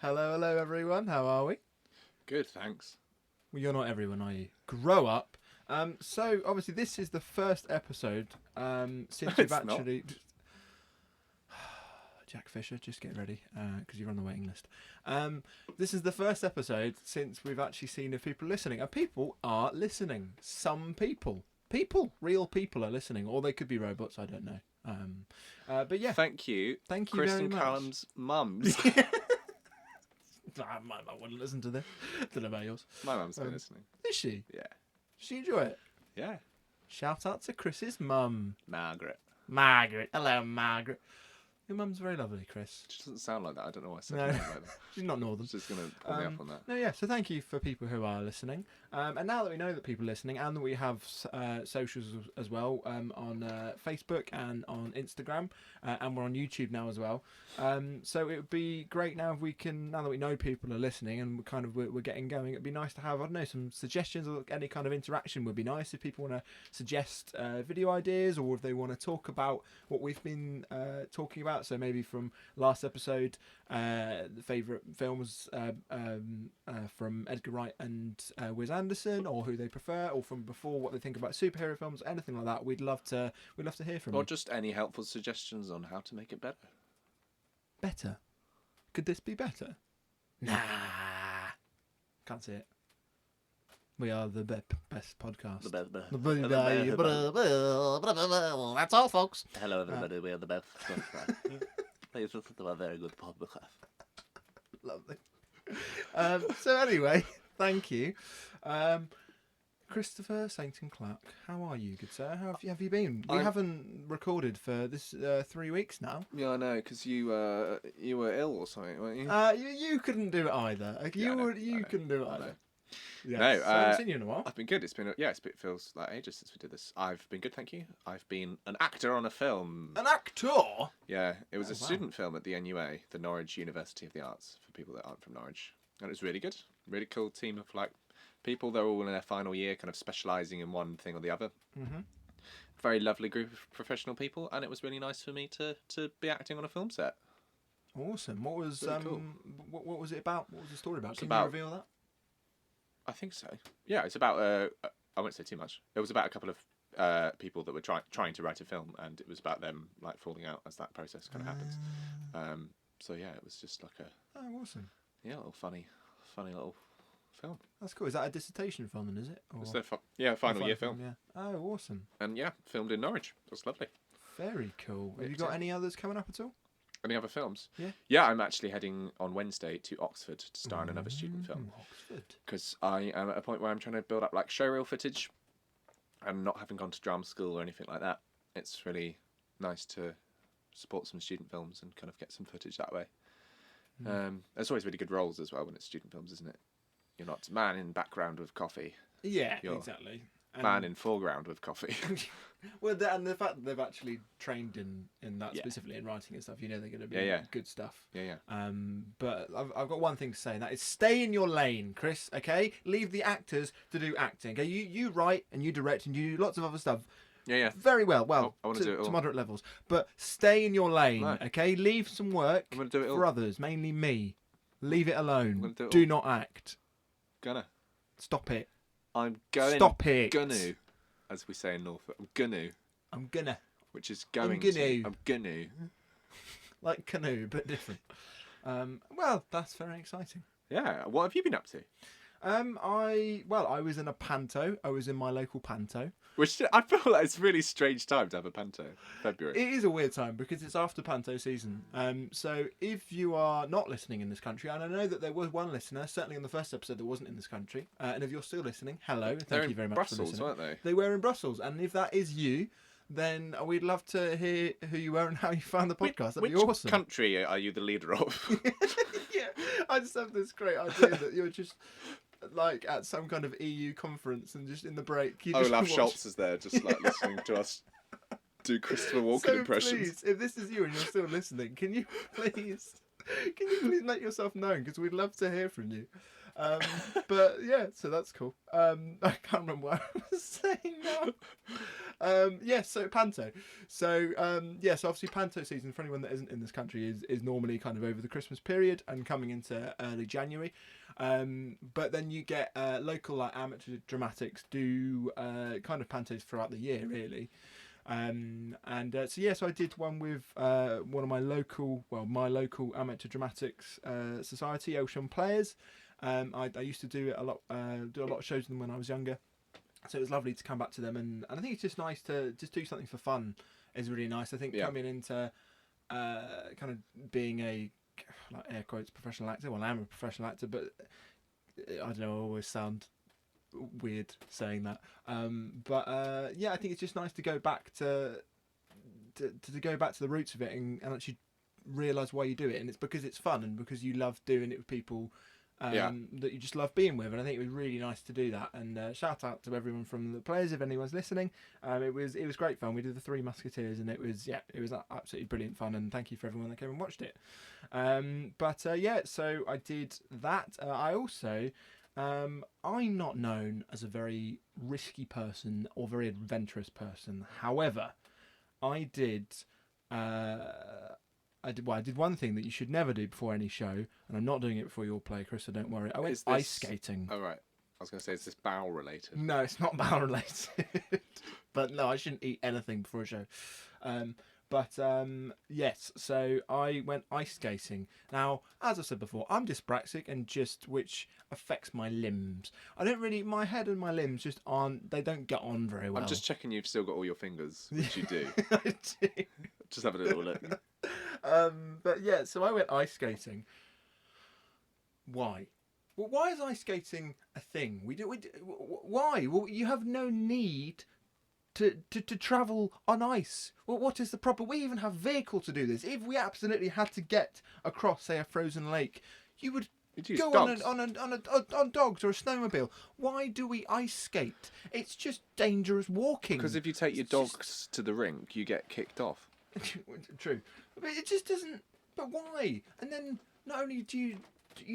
Hello, everyone. How are we? Good, thanks. Well, you're not everyone, are you? Grow up. So obviously, this is the first episode since we've It's not. actually. Jack Fisher, just get ready because you're on the waiting list. This is the first episode since we've actually seen if people are listening, and people are listening. Some real people are listening, or they could be robots. I don't know. But yeah, Thank you, very Chris and much. Callum's mums. My mum wouldn't listen to this. Don't know about yours. My mum's been listening. Is she? Yeah. Does she enjoy it? Yeah. Shout out to Chris's mum. Margaret. Margaret. Hello, Margaret. Your mum's very lovely, Chris. She doesn't sound like that. I don't know why I said No. that. Like that. She's not northern. She's going to pull me up on that. No, yeah, so thank you for people who are listening. And now that we know that people are listening and that we have socials as well on Facebook and on Instagram and we're on YouTube now as well. So it would be great now if we can, now that we know people are listening and we're getting going, it'd be nice to have, I don't know, some suggestions or any kind of interaction would be nice if people want to suggest video ideas or if they want to talk about what we've been talking about. So maybe from last episode, the favourite films from Edgar Wright and Wes Anderson, or who they prefer, or from before what they think about superhero films, anything like that. We'd love to hear from you. Or just any helpful suggestions on how to make it better. Better? Could this be better? Nah, can't see it. We are the best podcast. That's all, folks. Hello, everybody. We are the best. Please listen to a very good podcast. Lovely. So anyway, thank you. Christopher Sainton Clark, how are you, good sir? How have you been? We haven't recorded for this 3 weeks now. Yeah, I know, because you were ill or something, weren't you? You couldn't do it either. You couldn't do it either. Yes. No, so I haven't seen you in a while. I've been good. It feels like ages since we did this. I've been good, thank you. I've been an actor on a film. An actor? Yeah, it was a wow. student film at the NUA, the Norwich University of the Arts, for people that aren't from Norwich. And it was really good. Really cool team of people. They're all in their final year, kind of specialising in one thing or the other. Mm-hmm. Very lovely group of professional people, and it was really nice for me to be acting on a film set. Awesome. What was really cool. what was it about? What was the story about? Can you reveal that? I think so. Yeah, it's about. I won't say too much. It was about a couple of people that were trying to write a film, and it was about them falling out as that process kind of happens. So yeah, it was just like a. Oh, awesome. Yeah, a little funny little film. That's cool. Is that a dissertation film then? Is it? Or... It's their final year film. Yeah. Oh, awesome. And yeah, filmed in Norwich. That's lovely. Very cool. Have you got any others coming up at all? Any other films? Yeah. Yeah, I'm actually heading on Wednesday to Oxford to star in another student film. Oxford. Because I am at a point where I'm trying to build up showreel footage, and not having gone to drama school or anything like that. It's really nice to support some student films and kind of get some footage that way. There's always really good roles as well when it's student films, isn't it? You're not man in background with coffee. Yeah, You're exactly. Man in foreground with coffee. Well, and the fact that they've actually trained in that specifically in writing and stuff, they're going to be good stuff. Yeah. But I've got one thing to say, and that is stay in your lane, Chris. Okay, leave the actors to do acting. Okay, you write and you direct and you do lots of other stuff. Yeah. Very well. Well, I want to do it all. To moderate levels, but stay in your lane. Right. Okay, leave some work I'm gonna do it all. for others, mainly me. Leave it alone. I'm gonna do it Do all. not act. Gonna. Stop it. I'm going. Stop it. Gonna, as we say in Norfolk. I'm gonna. Which is going to. I'm gonna. Like canoe, but different. Well, that's very exciting. Yeah. What have you been up to? I was in a panto. I was in my local panto. Which I feel like it's a really strange time to have a panto. February. It is a weird time because it's after panto season. So if you are not listening in this country, and I know that there was one listener, certainly in the first episode, that wasn't in this country, and if you're still listening, hello, thank you very much for listening. Brussels, weren't they? They were in Brussels, and if that is you, then we'd love to hear who you were and how you found the podcast. That'd be awesome. Which country are you the leader of? Yeah, I just have this great idea that you're just at some kind of EU conference and just in the break you just Olaf Scholz is there just listening to us do Christopher Walken impressions. Please, if this is you and you're still listening, can you please make yourself known, because we'd love to hear from you. But yeah, so that's cool. I can't remember what I was saying now. Yeah, so Panto. So yeah, so obviously Panto season for anyone that isn't in this country is normally kind of over the Christmas period and coming into early January. But then you get local like amateur dramatics do kind of pantos throughout the year, really. So I did one with one of my local amateur dramatics society, Ocean Players. I used to do it a lot, do a lot of shows with them when I was younger. So it was lovely to come back to them, and I think it's just nice to just do something for fun. Is really nice. I think coming into kind of being a like air quotes professional actor. Well, I am a professional actor, but I don't know. I always sound weird saying that. Yeah, I think it's just nice to go back to go back to the roots of it and actually realise why you do it, and it's because it's fun and because you love doing it with people that you just love being with, and I think it was really nice to do that. And shout out to everyone from the players if anyone's listening. It was great fun. We did the Three Musketeers, and it was absolutely brilliant fun. And thank you for everyone that came and watched it. So I did that. I also. I'm not known as a very risky person or very adventurous person. However, I did one thing that you should never do before any show, and I'm not doing it before you all play, Chris, so don't worry. I went ice skating. Oh, right. I was going to say, is this bowel related? No, it's not bowel related. But no, I shouldn't eat anything before a show. Yes, so I went ice skating. Now, as I said before, I'm dyspraxic, and which affects my limbs. My head and my limbs just they don't get on very well. I'm just checking you've still got all your fingers, which you do. I do. Just have a little look. But yeah, so I went ice skating. Why? Well, why is ice skating a thing? Why? Well, you have no need to travel on ice. Well, what is the problem? We even have vehicle to do this. If we absolutely had to get across, say, a frozen lake, you would go dogs. on dogs or a snowmobile. Why do we ice skate? It's just dangerous walking. Because if you take your dogs to the rink, you get kicked off. True, but it just doesn't. But why? And then not only do you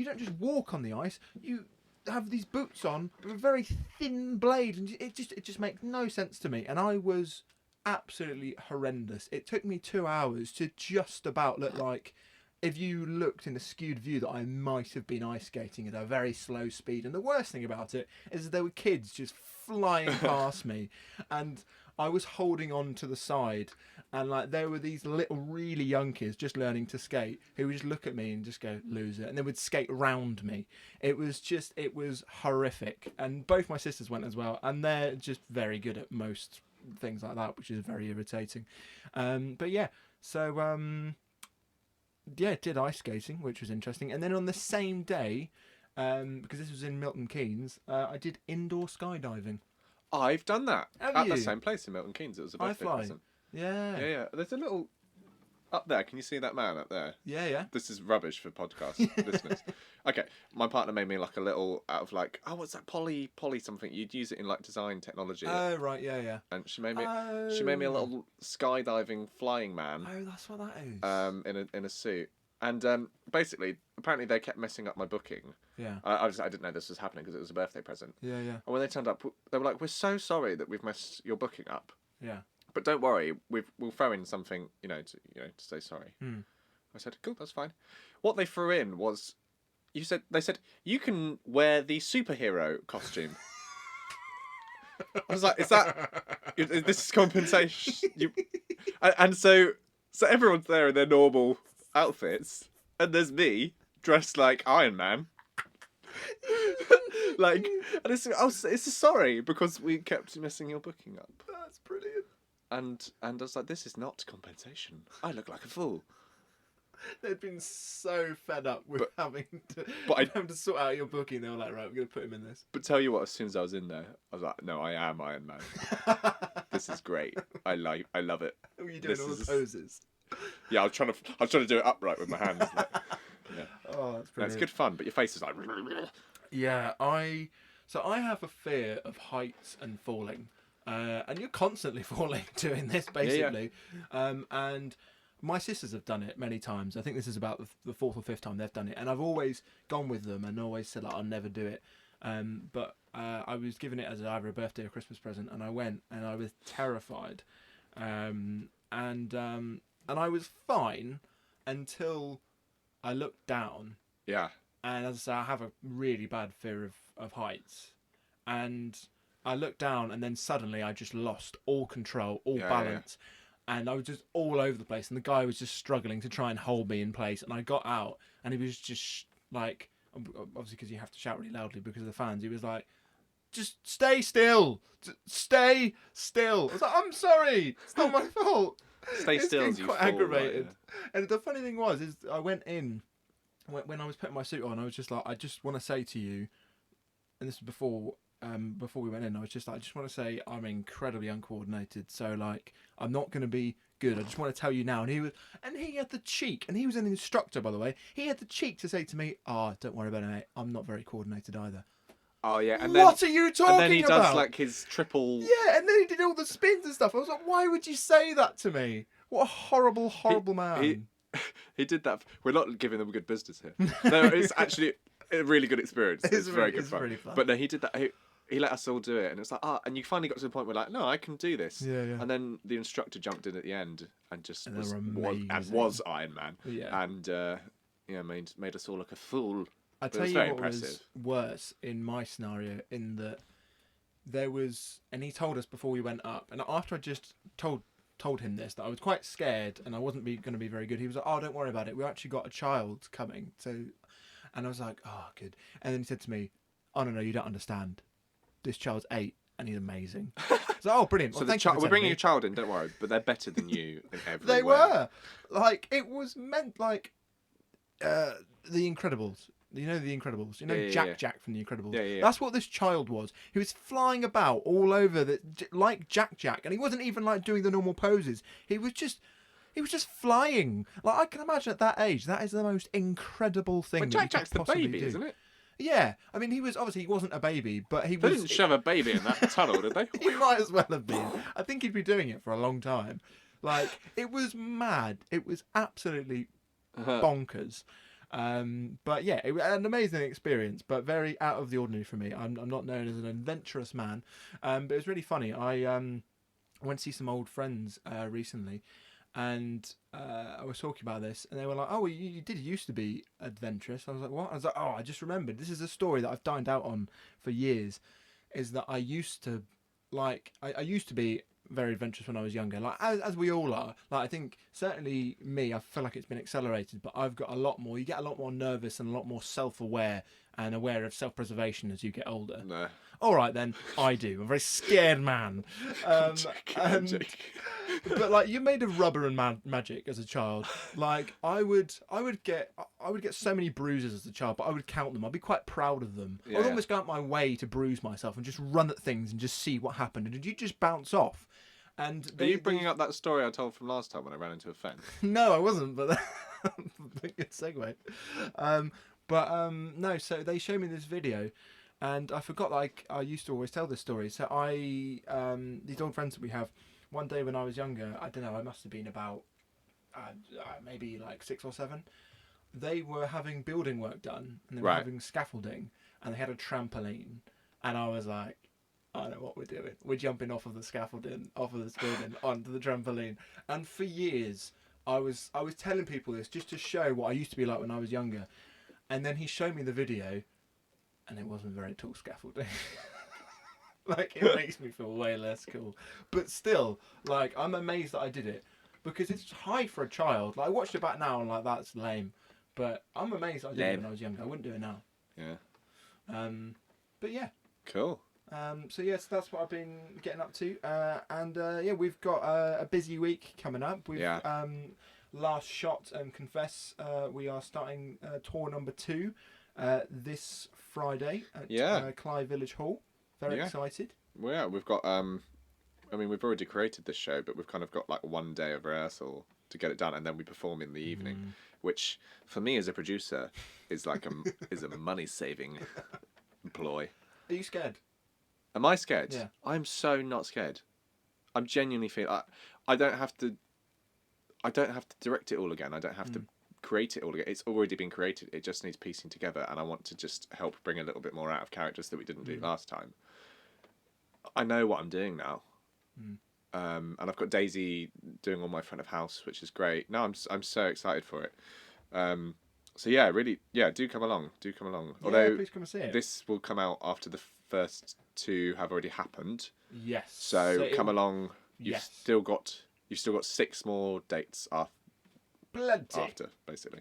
don't just walk on the ice, you have these boots on with a very thin blade, and it just makes no sense to me. And I was absolutely horrendous. It took me 2 hours to just about look like, if you looked in a skewed view, that I might have been ice skating at a very slow speed. And the worst thing about it is that there were kids just flying past me, and I was holding on to the side, and like there were these little really young kids just learning to skate who would just look at me and just go loser, and they would skate around me. It was horrific. And both my sisters went as well, and they're just very good at most things like that, which is very irritating. Did ice skating, which was interesting. And then on the same day, because this was in Milton Keynes, I did indoor skydiving. I've done that Have at you? the same place in Milton Keynes. It was a birthday present. Yeah. There's a little up there. Can you see that man up there? Yeah. This is rubbish for podcast listeners. Okay, my partner made me like a little out of like, what's that, poly something? You'd use it in like design technology. Oh right, yeah. And she made me a little skydiving flying man. Oh, that's what that is. In a suit. And basically, apparently they kept messing up my booking. Yeah. I didn't know this was happening because it was a birthday present. Yeah. And when they turned up, they were like, "We're so sorry that we've messed your booking up. Yeah. But don't worry, we'll throw in something, to say sorry." I said, "Cool, that's fine." What they threw in was, they said you can wear the superhero costume. I was like, "Is this is compensation?" And so everyone's there in their normal outfits, and there's me dressed like Iron Man. And it's a sorry because we kept messing your booking up. That's brilliant. And I was like, this is not compensation. I look like a fool. They'd been so fed up with having to sort out your booking. They were like, right, we're going to put him in this. But tell you what, as soon as I was in there, I was like, no, I am Iron Man. This is great. I love it. Were you doing all the poses? Yeah, I was trying to do it upright with my hands. Yeah. Oh, that's brilliant. No, it's good fun, but your face is like. Yeah, I have a fear of heights and falling, and you're constantly falling doing this basically. Yeah. And my sisters have done it many times. I think this is about the fourth or fifth time they've done it, and I've always gone with them and always said like I'll never do it. But I was given it as either a birthday or Christmas present, and I went and I was terrified, and I was fine until I looked down. Yeah. And as I say, I have a really bad fear of heights, and I looked down, and then suddenly I just lost all control, all balance. And I was just all over the place, and the guy was just struggling to try and hold me in place. And I got out, and he was just like, obviously because you have to shout really loudly because of the fans, he was like, just stay still, stay still. I was like, I'm sorry, it's not my fault. Stay still as you quite fall, aggravated. right, And the funny thing was, is I went in, when I was putting my suit on, I was just like, I just want to say to you, and this was before we went in, I was just like, I just want to say I'm incredibly uncoordinated, so like I'm not going to be good. I just want to tell you now. And he had the cheek, and he was an instructor, by the way. He had the cheek to say to me, don't worry about it, mate. I'm not very coordinated either. Oh yeah, and what are you talking about? And then he does like his triple. Yeah, and then he did all the spins and stuff. I was like, why would you say that to me? What a horrible man. He did that. We're not giving them good business here. No, it's actually a really good experience. It's very good fun. Really fun. But no, he did that. He let us all do it, and it's like, and you finally got to the point where like, no, I can do this. Yeah. And then the instructor jumped in at the end and just And was Iron Man. Yeah. And made us all look a fool. I tell you what was worse in my scenario, in that there was, and he told us before we went up, and after I just told him this, that I was quite scared and I wasn't going to be very good. He was like, "Oh, don't worry about it. We actually got a child coming." And I was like, "Oh, good." And then he said to me, "Oh no, you don't understand. This child's 8 and he's amazing." So, "Oh, brilliant." So well, we're bringing a child in. Don't worry, but they're better than you in every way. They were like, it was meant like The Incredibles. You know The Incredibles? You know Jack from The Incredibles? Yeah. That's what this child was. He was flying about all over like Jack, and he wasn't even like doing the normal poses. He was just flying. Like, I can imagine at that age, that is the most incredible thing. But Jack's the baby, isn't it? Yeah, I mean, he wasn't a baby, but he was. They didn't shove a baby in that tunnel, did they? He might as well have been. I think he'd be doing it for a long time. Like, it was mad. It was absolutely bonkers. But yeah, it was an amazing experience, but very out of the ordinary for me. I'm not known as an adventurous man, but it was really funny. I went to see some old friends recently, and I was talking about this, and they were like, "Oh, well, you did used to be adventurous." I was like, "What?" I was like, "Oh, I just remembered. This is a story that I've dined out on for years. Is that I used to I used to be very adventurous when I was younger, like as we all are. Like, I think certainly me, I feel like it's been accelerated, but I've got a lot more. You get a lot more nervous and a lot more self-aware and aware of self-preservation as you get older. No. All right then, I do. I'm a very scared man. But like, you made of rubber and magic as a child. Like, I would get so many bruises as a child, but I would count them. I'd be quite proud of them. Yeah. I'd almost go out my way to bruise myself and just run at things and just see what happened. And you just bounce off. And Are you bringing up that story I told from last time when I ran into a fence? No, I wasn't, but good segue. No, so they showed me this video, and I forgot, like, I used to always tell this story. So these old friends that we have, one day when I was younger, I don't know, I must have been about maybe like 6 or 7. They were having building work done, and they were having scaffolding, and they had a trampoline, and I was like, I know what we're doing. We're jumping off of the scaffolding, off of this building, onto the trampoline. And for years, I was telling people this just to show what I used to be like when I was younger. And then he showed me the video, and it wasn't very tall scaffolding. Like, it makes me feel way less cool. But still, like, I'm amazed that I did it, because it's high for a child. Like, I watched it back now, and like, that's lame. But I'm amazed that I did it when I was younger. I wouldn't do it now. Yeah. But yeah. Cool. So yes, that's what I've been getting up to, yeah, we've got a busy week coming up. We've Last Shot and Confess. We are starting tour number 2 this Friday at Clive Village Hall. Very excited. Well, yeah, we've got. I mean, we've already created this show, but we've kind of got like one day of rehearsal to get it done, and then we perform in the evening, which for me as a producer is like is a money saving ploy. Are you scared? Am I scared? Yeah. I'm so not scared. I'm genuinely feel I don't have to. I don't have to direct it all again. I don't have to create it all again. It's already been created. It just needs piecing together, and I want to just help bring a little bit more out of characters that we didn't do last time. I know what I'm doing now. And I've got Daisy doing all my front of house, which is great. No, I'm so excited for it. So yeah, really, yeah, do come along. Although please come and see it. this will come out after the first two have already happened. Yes. So come along. You've still got 6 more dates after, basically.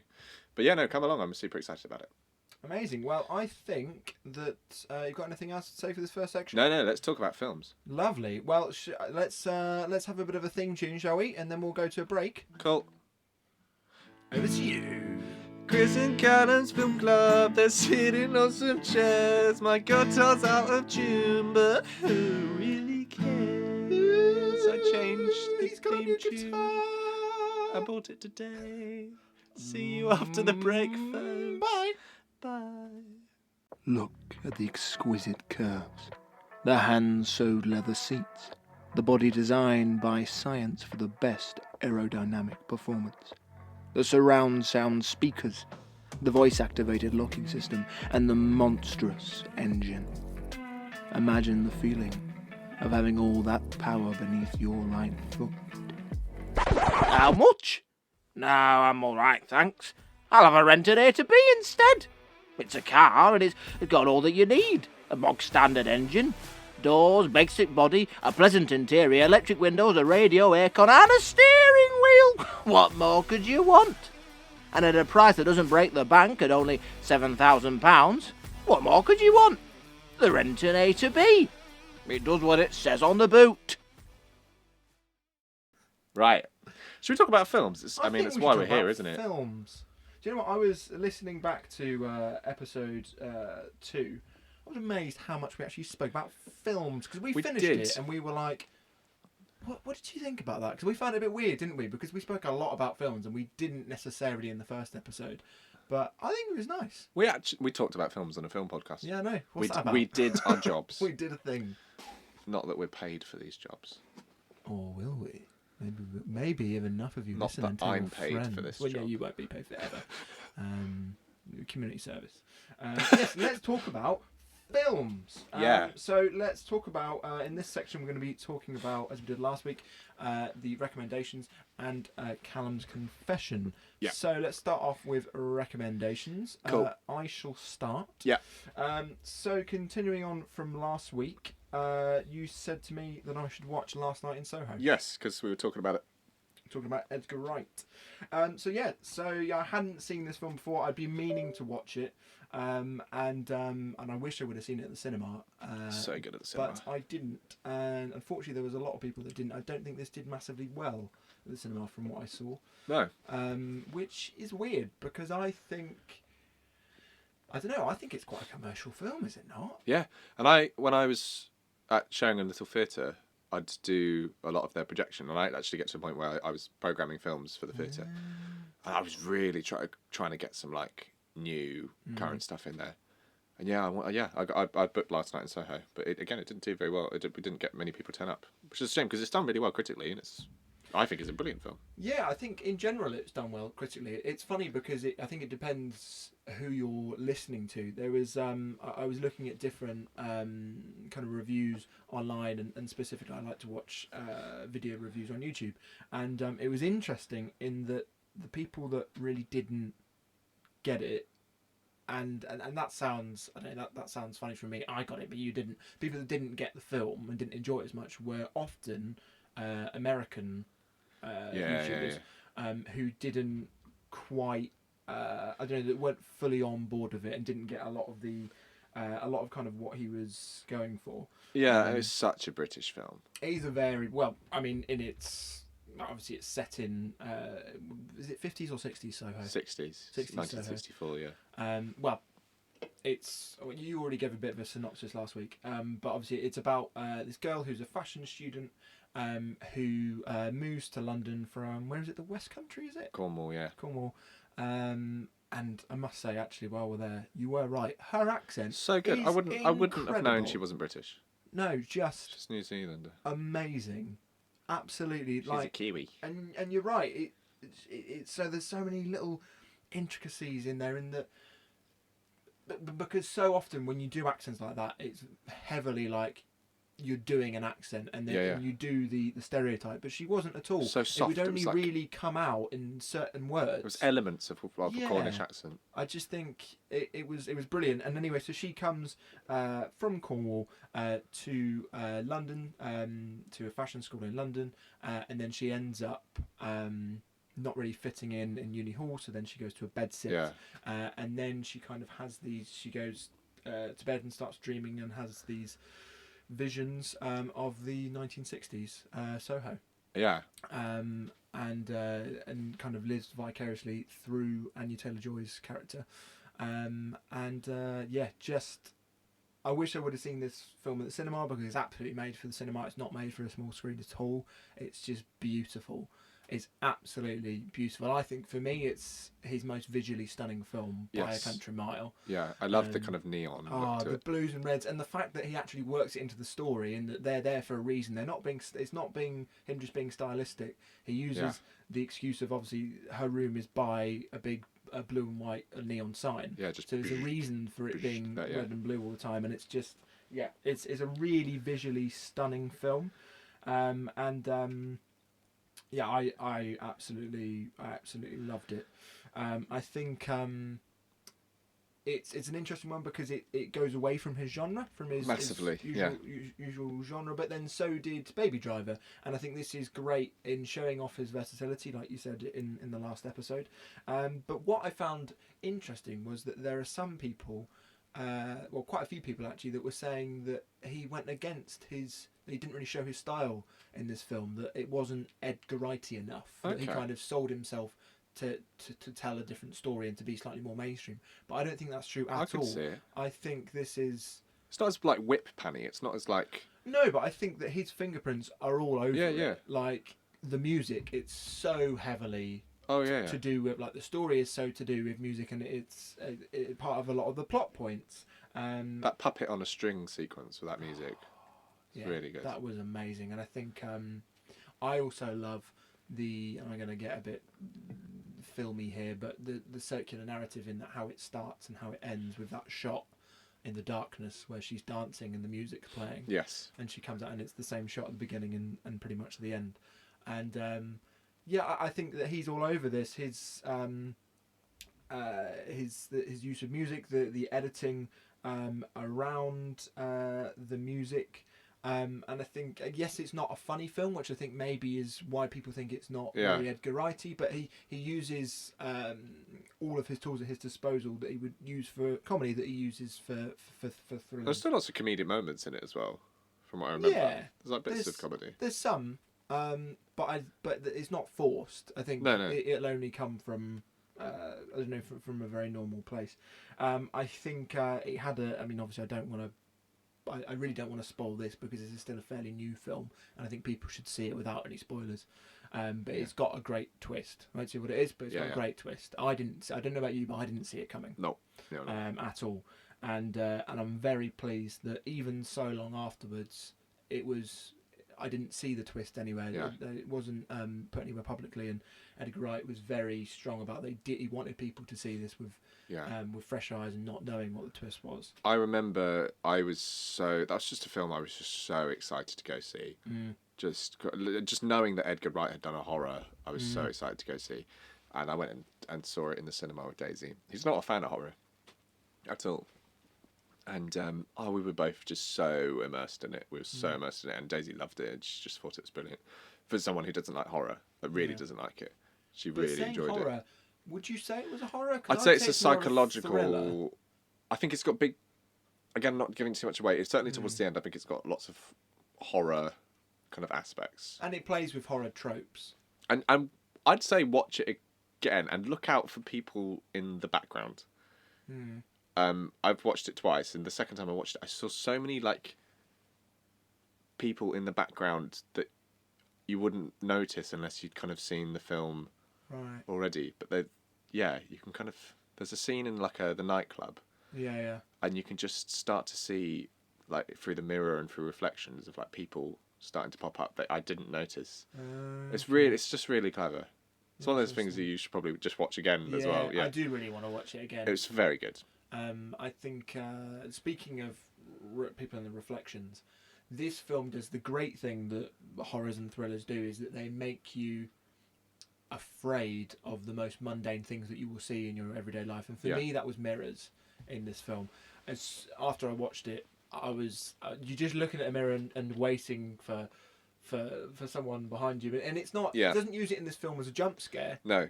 But yeah, no, come along. I'm super excited about it. Amazing. Well, I think that you've got anything else to say for this first section? No. Let's talk about films. Lovely. Well, let's have a bit of a theme tune, shall we? And then we'll go to a break. Cool. Over to you. Chris and Callum's Film Club. They're sitting on some chairs. My guitar's out of tune, but who really cares? I changed the theme tune. I bought it today. See you after the break, folks. Bye. Bye. Look at the exquisite curves, the hand-sewed leather seats, the body designed by science for the best aerodynamic performance, the surround sound speakers, the voice-activated locking system, and the monstrous engine. Imagine the feeling of having all that power beneath your right foot. How much? No, I'm all right, thanks. I'll have a rented A to B instead. It's a car and it's got all that you need. A bog standard engine, doors, basic body, a pleasant interior, electric windows, a radio, aircon and a steering wheel. What more could you want? And at a price that doesn't break the bank at only £7,000, what more could you want? The Renton A to B. It does what it says on the boot. Right. Should we talk about films? It's why we're here, isn't it? Films. Do you know what? I was listening back to episode 2. I was amazed how much we actually spoke about films because we finished it and we were like, "What did you think about that?" Because we found it a bit weird, didn't we? Because we spoke a lot about films and we didn't necessarily in the first episode. But I think it was nice. We talked about films on a film podcast. Yeah, I know. What's that about? We did our jobs. We did a thing. Not that we're paid for these jobs. Or will we? Maybe if enough of you Not listen that I'm paid friends. for this well, job. Yeah, you won't be paid for it ever. Community service. Yes, let's talk about films. So let's talk about, in this section, we're going to be talking about, as we did last week, the recommendations and Callum's confession. Yeah. So let's start off with recommendations. Cool. I shall start. Yeah. So continuing on from last week, you said to me that I should watch Last Night in Soho. Yes, because we were talking about it. Talking about Edgar Wright. So I hadn't seen this film before. I'd been meaning to watch it, and I wish I would have seen it at the cinema. So good at the cinema. But I didn't, and unfortunately there was a lot of people that didn't. I don't think this did massively well at the cinema from what I saw. No. Which is weird because I think it's quite a commercial film, is it not? Yeah, and when I was at Sheringham Little Theatre, I'd do a lot of their projection, and I'd actually get to a point where I was programming films for the theatre, and I was really trying to get some like new current stuff in there. And I booked Last Night in Soho, but it didn't do very well. We didn't get many people turn up, which is a shame because it's done really well critically, and I think it's a brilliant film. Yeah, I think in general it's done well critically. It's funny because I think it depends who you're listening to. There was I was looking at different kind of reviews online, and specifically I like to watch video reviews on YouTube, and it was interesting in that the people that really didn't get it, and that sounds, I don't know, that sounds funny from me. I got it, but you didn't. People that didn't get the film and didn't enjoy it as much were often American YouTubers who didn't quite I don't know, that weren't fully on board with it and didn't get a lot of kind of what he was going for. Yeah, it's such a British film. It is a very well. I mean, obviously it's set in is it 50s or 60s Soho? 60s. 1964. Yeah. Well, you already gave a bit of a synopsis last week, but obviously it's about this girl who's a fashion student who moves to London from, where is it, the West Country, is it? Cornwall, yeah. Cornwall. And I must say, actually, while we're there, you were right. Her accent so good. is I wouldn't have known she wasn't British. No, just New Zealander. Amazing. Absolutely. She's a Kiwi. And you're right. so there's so many little intricacies in there, in that. Because so often when you do accents like that, it's heavily like you're doing an accent, and then and you do the stereotype. But she wasn't at all. So soft. It would only really come out in certain words. It was elements of a Cornish accent. I just think it was brilliant. And anyway, so she comes from Cornwall to London, to a fashion school in London, and then she ends up not really fitting in uni hall. So then she goes to a bedsit, and then she kind of has these. She goes to bed and starts dreaming and has these visions of the 1960s Soho. Yeah. And kind of lives vicariously through Anya Taylor-Joy's character. Just I wish I would have seen this film at the cinema, because it's absolutely made for the cinema. It's not made for a small screen at all. It's just beautiful. It's absolutely beautiful. I think for me, it's his most visually stunning film by a country mile. Yeah, I love the kind of neon look to the it. blues and reds, and the fact that he actually works it into the story, and that they're there for a reason. They're not being. It's not being him just being stylistic. He uses the excuse of, obviously her room is by a big blue and white neon sign. Yeah, just so there's a reason for it being red and blue all the time, and it's just it's a really visually stunning film, I absolutely loved it. I think it's an interesting one because it goes away from his genre, from his usual genre, but then so did Baby Driver, and I think this is great in showing off his versatility, like you said in the last episode. But what I found interesting was that there are some people, quite a few people actually, that were saying that he went against he didn't really show his style in this film, that it wasn't Edgar Wrighty enough, that he kind of sold himself to tell a different story and to be slightly more mainstream. But I don't think that's true at all. I could see it. I think this is... It's not as like whip panny. It's not as like... No, but I think that his fingerprints are all over it. Like, the music, it's so heavily... to do with, like, the story is so to do with music, and it's part of a lot of the plot points. That puppet on a string sequence with that music, it's really good. That was amazing, and I think I also love I'm going to get a bit filmy here, but the circular narrative in that, how it starts and how it ends with that shot in the darkness where she's dancing and the music's playing. Yes. And she comes out and it's the same shot at the beginning and pretty much the end. And I think that he's all over this. His use of music, the editing around the music, and I think yes, it's not a funny film, which I think maybe is why people think it's not very Edgar Wrighty. But he uses all of his tools at his disposal that he would use for comedy, that he uses for thriller. There's still lots of comedic moments in it as well, from what I remember. Yeah, there's like bits of comedy. There's some. But it's not forced. I think it'll only come from I don't know, from a very normal place. I think it had a. I mean, obviously, I really don't want to spoil this because this is still a fairly new film, and I think people should see it without any spoilers. But it's got a great twist. I won't see what it is, but it's got a great twist. I don't know about you, but I didn't see it coming. No. At all. And I'm very pleased that even so long afterwards, I didn't see the twist anywhere. It wasn't put anywhere publicly, and Edgar Wright was very strong about it. He wanted people to see this with fresh eyes and not knowing what the twist was. I remember that was just a film I was just so excited to go see. Just knowing that Edgar Wright had done a horror, I was so excited to go see. And I went and saw it in the cinema with Daisy. He's not a fan of horror at all. And we were both just so immersed in it. We were so immersed in it, and Daisy loved it. And she just thought it was brilliant. For someone who doesn't like horror, that really doesn't like it, she really enjoyed horror, it. Would you say it was a horror? I'd say it's a psychological. I think it's got big. Again, not giving too much away. It's certainly towards the end. I think it's got lots of horror kind of aspects, and it plays with horror tropes. And I'd say watch it again and look out for people in the background. I've watched it twice, and the second time I watched it, I saw so many like people in the background that you wouldn't notice unless you'd kind of seen the film already. But you can kind of. There's a scene in like the nightclub. And you can just start to see like through the mirror and through reflections of like people starting to pop up that I didn't notice. It's just really clever. It's one of those things that you should probably just watch again as well. Yeah, I do really want to watch it again. it was very good. I think, speaking of people and the reflections, this film does the great thing that horrors and thrillers do, is that they make you afraid of the most mundane things that you will see in your everyday life. And for me, that was mirrors in this film. As after I watched it, I was you're just looking at a mirror and waiting for someone behind you, and it's not. It doesn't use it in this film as a jump scare. No.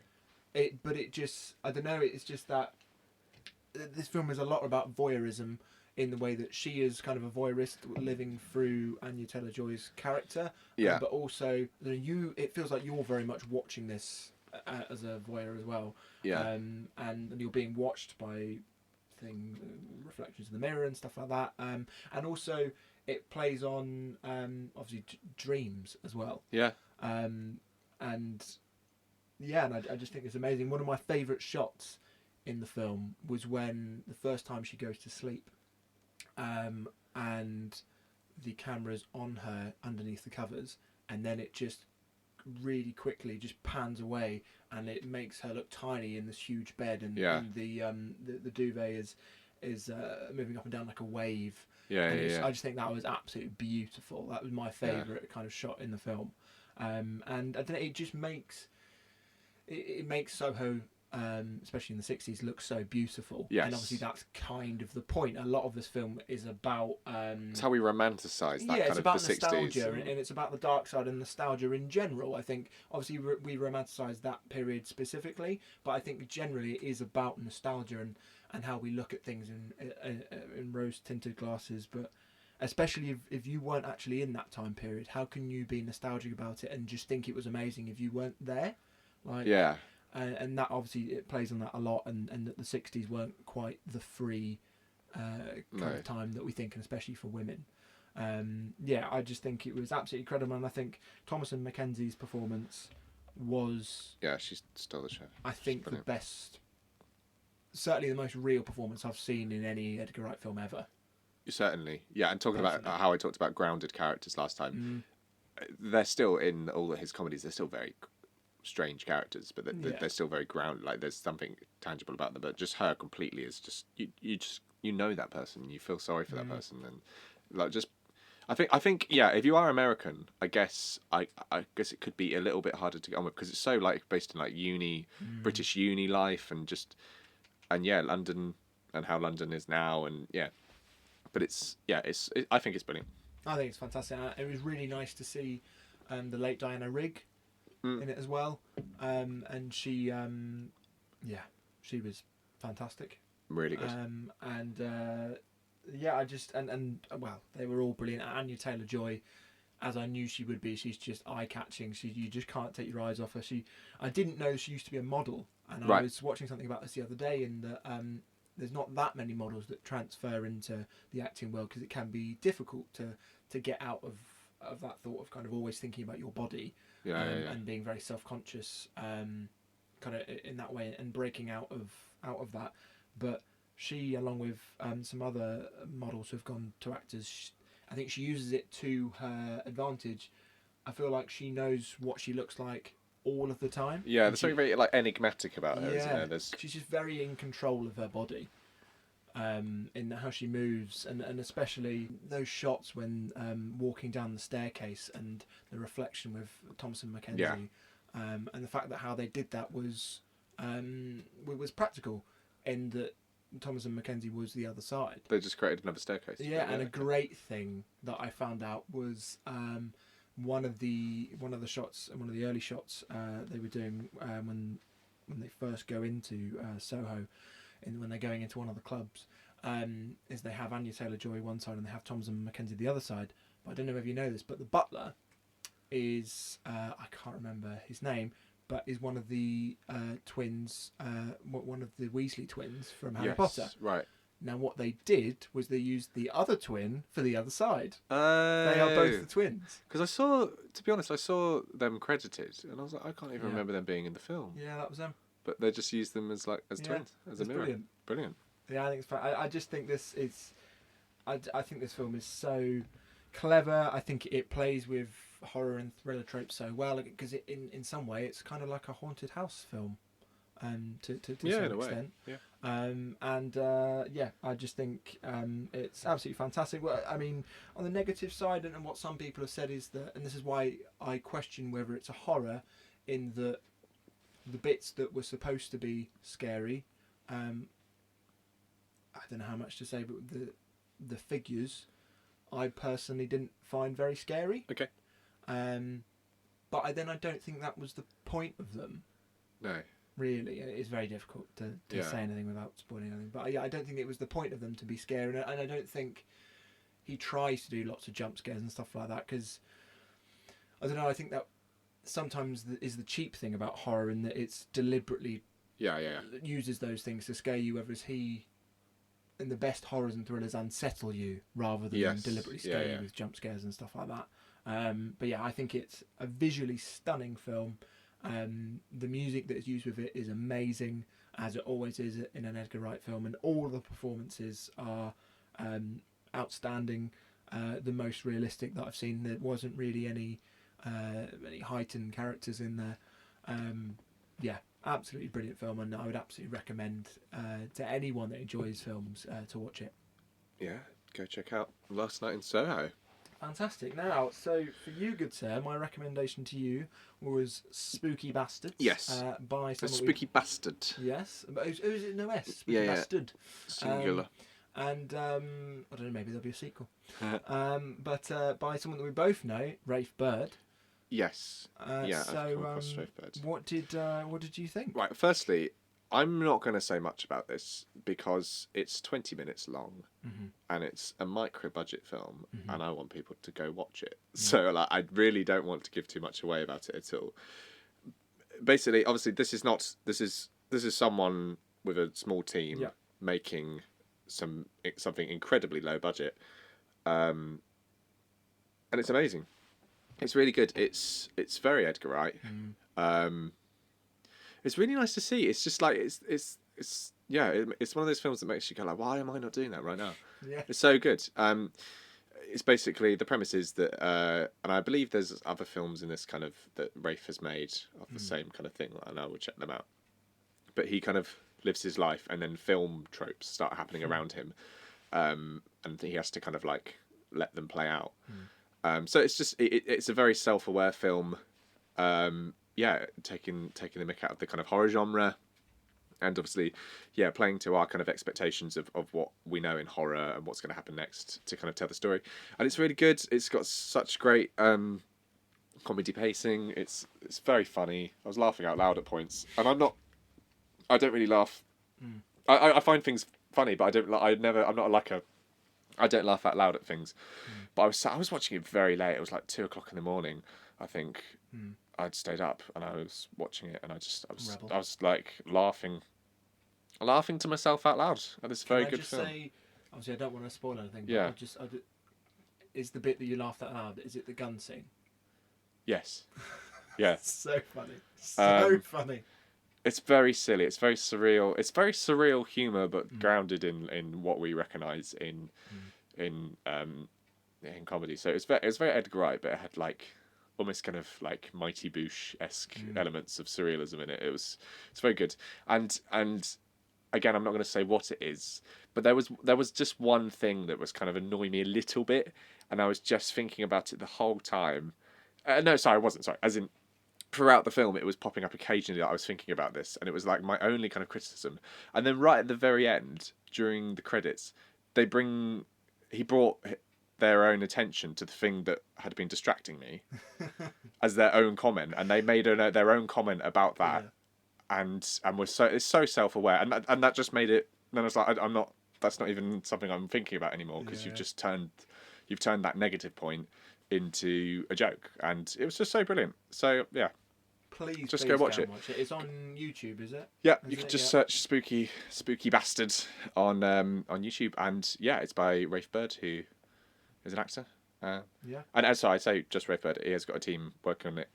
But it just, I don't know. It's just that this film is a lot about voyeurism, in the way that she is kind of a voyeurist living through Anya Taylor-Joy's character. But also, it feels like you're very much watching this as a voyeur as well. And you're being watched by reflections in the mirror and stuff like that. And also, it plays on obviously dreams as well. And I just think it's amazing. One of my favourite shots in the film was when the first time she goes to sleep, and the camera's on her underneath the covers, and then it just really quickly just pans away, and it makes her look tiny in this huge bed, and the duvet is moving up and down like a wave. I just think that was absolutely beautiful. That was my favourite kind of shot in the film, and I don't know, it just makes it makes Soho, especially in the 60s, look so beautiful. And obviously that's kind of the point. A lot of this film is about it's how we romanticise that kind of the 60s. Nostalgia, and it's about the dark side and nostalgia in general. I think obviously we romanticise that period specifically, but I think generally it is about nostalgia and how we look at things in rose tinted glasses. But especially if you weren't actually in that time period, how can you be nostalgic about it and just think it was amazing if you weren't there? And that obviously it plays on that a lot, and that the 60s weren't quite the free kind of time that we think, and especially for women. I just think it was absolutely incredible, and I think Thomasin McKenzie's performance was she stole the show. I think the best, certainly the most real performance I've seen in any Edgar Wright film ever. Certainly, and talking about how I talked about grounded characters last time, they're still in all of his comedies. They're still very strange characters, but they're still very grounded. Like there's something tangible about them. But just her completely is just you know that person. You feel sorry for that person, and like just I think if you are American, I guess it could be a little bit harder to get on with, because it's so like based in like British uni life, and London and how London is now, and but I think it's brilliant. I think it's fantastic. It was really nice to see the late Diana Rigg in it as well, and she she was fantastic, really good. They were all brilliant. Anya Taylor-Joy, as I knew she would be, she's just eye-catching. You just can't take your eyes off her. I didn't know she used to be a model, and I was watching something about this the other day, and that there's not that many models that transfer into the acting world, because it can be difficult to get out of that thought of kind of always thinking about your body. And being very self-conscious, kind of in that way, and breaking out of that. But she, along with some other models who have gone to actors, I think she uses it to her advantage. I feel like she knows what she looks like all of the time. There's something very like enigmatic about her. Isn't there? She's just very in control of her body. In how she moves, and especially those shots when walking down the staircase, and the reflection with Thomasin McKenzie, and the fact that how they did that was practical, in that Thomasin McKenzie was the other side. They just created another staircase. And a great thing that I found out was one of the shots, one of the early shots they were doing when they first go into Soho. When they're going into one of the clubs, is they have Anya Taylor-Joy one side and they have Thomasin McKenzie the other side. But I don't know if you know this, but the butler is I can't remember his name, but is one of the twins, one of the Weasley twins from Harry Potter. Right. Now what they did was they used the other twin for the other side. They are both the twins. Because to be honest, I saw them credited, and I was like, I can't even remember them being in the film. Yeah, that was them. But they just used them as twins, as a mirror. Brilliant. Yeah, I think it's fun. I just think this is. I think this film is so clever. I think it plays with horror and thriller tropes so well because in some way it's kind of like a haunted house film, to Yeah, in some a way. extent. Yeah. I just think it's absolutely fantastic. Well, I mean, on the negative side, and what some people have said is that, and this is why I question whether it's a horror, in that the bits that were supposed to be scary, I don't know how much to say, but the figures, I personally didn't find very scary. Okay. But I don't think that was the point of them. No. Really, it's very difficult to say anything without spoiling anything. But I don't think it was the point of them to be scary, and I don't think he tries to do lots of jump scares and stuff like that, because I don't know. I think that sometimes is the cheap thing about horror, in that it's deliberately uses those things to scare you, whereas he, in the best horrors and thrillers, unsettle you rather than deliberately scare you with jump scares and stuff like that. But yeah, I think it's a visually stunning film. The music that is used with it is amazing, as it always is in an Edgar Wright film, and all the performances are outstanding. The most realistic that I've seen. There wasn't really any heightened characters in there. Absolutely brilliant film, and I would absolutely recommend to anyone that enjoys films to watch it. Yeah, go check out Last Night in Soho. Fantastic. Now, so for you, good sir, my recommendation to you was Spooky Bastards. Yes. By A Spooky Bastard. Yes. But who's it? No S. Spooky Bastard. Singular. I don't know. Maybe there'll be a sequel. But by someone that we both know, Rafe Bird. Yes. I've come across Rafe Bird. What did you think? Right. Firstly, I'm not going to say much about this because it's 20 minutes long, and it's a micro-budget film, and I want people to go watch it. So I really don't want to give too much away about it at all. Basically, obviously, this is someone with a small team making something incredibly low budget, and it's amazing. It's really good. It's very Edgar Wright. It's really nice to see. It's just like it's one of those films that makes you go like, why am I not doing that right now? Yeah. It's so good. It's basically, the premise is that, and I believe there's other films in this kind of that Rafe has made of the same kind of thing, and I will check them out. But he kind of lives his life, and then film tropes start happening around him, and he has to kind of like let them play out. So it's just it's a very self-aware film. Taking the mick out of the kind of horror genre, and obviously, playing to our kind of expectations of what we know in horror and what's going to happen next to kind of tell the story. And it's really good. It's got such great comedy pacing. It's very funny. I was laughing out loud at points, and I don't really laugh. I find things funny, but I don't laugh out loud at things. But I was watching it very late. It was like 2:00 in the morning, I think. I'd stayed up and I was watching it, and I was like laughing to myself out loud at this very good film. Say, obviously, I don't want to spoil anything. But is the bit that you laughed out loud? Is it the gun scene? Yes. Yeah. So funny. So funny. It's very silly. It's very surreal. It's very surreal humor, but grounded in what we recognise in comedy. So it was very Edgar Wright, but it had like almost kind of like Mighty Boosh-esque elements of surrealism in it. It's very good. And again, I'm not going to say what it is, but there was just one thing that was kind of annoying me a little bit, and I was just thinking about it the whole time. No, sorry, I wasn't. Sorry, as in throughout the film, it was popping up occasionally that I was thinking about this, and it was like my only kind of criticism. And then right at the very end, during the credits, he brought their own attention to the thing that had been distracting me as their own comment, and they made their own comment about that, and it's so self-aware, and that just made it. Then I was like, I'm not. That's not even something I'm thinking about anymore, because you've turned that negative point into a joke, and it was just so brilliant. So yeah, please go watch it. It's on YouTube, is it? Yeah, you can just search Spooky Bastard on YouTube, and it's by Rafe Bird, who is an actor. And as I say, just Rafe Bird, he has got a team working on it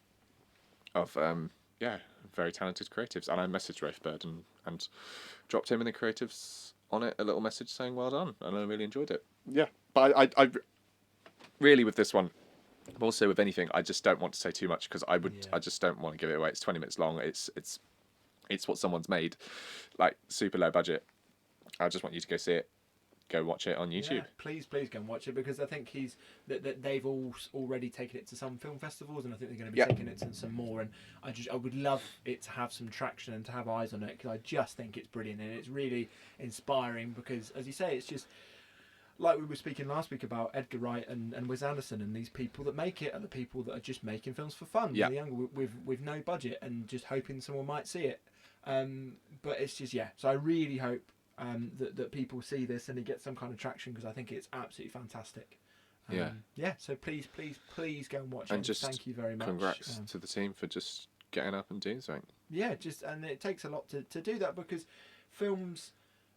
of very talented creatives, and I messaged Rafe Bird and dropped him and the creatives on it a little message saying well done, and I really enjoyed it. Yeah, but really with this one, also with anything, I just don't want to say too much because I Yeah. just don't want to give it away. It's 20 minutes long. It's what someone's made, like super low budget. I just want you to go see it. Go watch it on Yeah, YouTube. please go and watch it, because I think that they've already taken it to some film festivals, and I think they're going to be Yeah. taking it to some more. And I would love it to have some traction and to have eyes on it, because I just think it's brilliant and it's really inspiring. Because as you say, it's just like we were speaking last week about Edgar Wright and Wes Anderson, and these people that make it are the people that are just making films for fun. Yeah. They're younger with no budget and just hoping someone might see it. But it's just, yeah. So I really hope that people see this and it gets some kind of traction, because I think it's absolutely fantastic. Yeah. Yeah. So please go and watch it. And just thank you very much. Congrats to the team for just getting up and doing something. Yeah, and it takes a lot to do that, because films.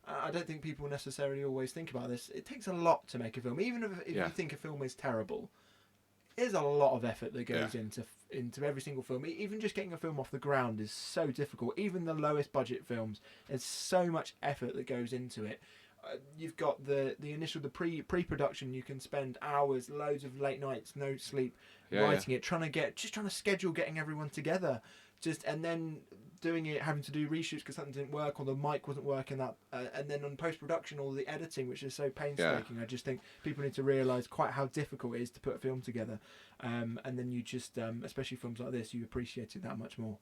I don't think people necessarily always think about this. It takes a lot to make a film, even if you think a film is terrible. There's a lot of effort that goes into every single film. Even just getting a film off the ground is so difficult. Even the lowest budget films, there's so much effort that goes into it. You've got the pre-production. You can spend hours, loads of late nights, no sleep, writing it, trying to schedule getting everyone together, and then doing it, having to do reshoots because something didn't work or the mic wasn't working, and then on post-production all the editing, which is so painstaking. I just think people need to realise quite how difficult it is to put a film together, and then you just especially films like this, you appreciate it that much more.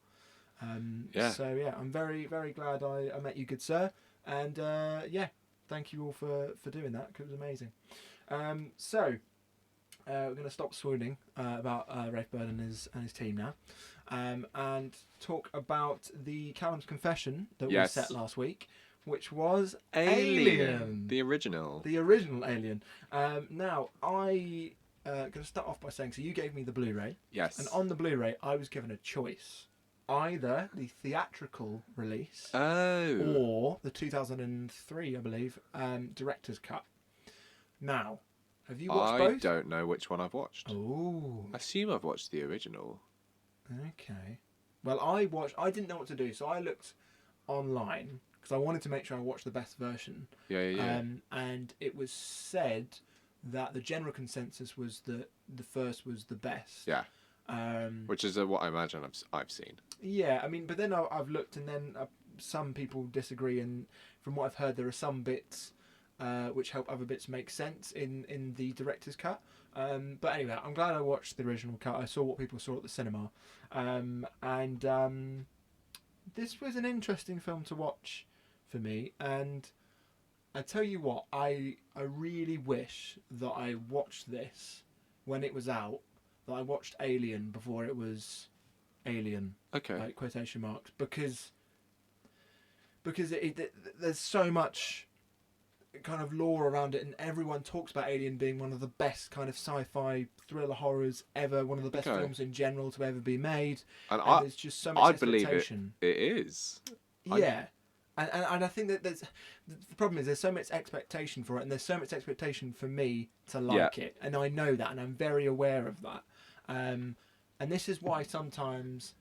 So yeah, I'm very, very glad I met you, good sir, and thank you all for doing that, because it was amazing. So we're going to stop swooning about Rafe Bird and his team now, and talk about the Callum's Confession that we set last week, which was Alien. The original. The original Alien. Now, I'm going to start off by saying, so you gave me the Blu-ray. Yes. And on the Blu-ray, I was given a choice. Either the theatrical release or the 2003, I believe, director's cut. Now, have you watched both? I don't know which one I've watched. Oh. I assume I've watched the original. Okay. Well, I didn't know what to do, so I looked online because I wanted to make sure I watched the best version. Yeah. And it was said that the general consensus was that the first was the best. Yeah. Which is what I imagine I've seen. Yeah, I mean, but then I've looked, and then some people disagree, and from what I've heard, there are some bits which help other bits make sense in the director's cut. But anyway, I'm glad I watched the original cut. I saw what people saw at the cinema, and this was an interesting film to watch for me. And I tell you what, I really wish that I watched this when it was out. That I watched Alien before it was Alien. Okay. Like quotation marks, because there's so much kind of lore around it, and everyone talks about Alien being one of the best kind of sci-fi thriller horrors ever, one of the best films in general to ever be made. And there's just so much expectation. Believe it is. Yeah. And I think that the problem is there's so much expectation for it, and there's so much expectation for me to like it, and I know that, and I'm very aware of that. And this is why sometimes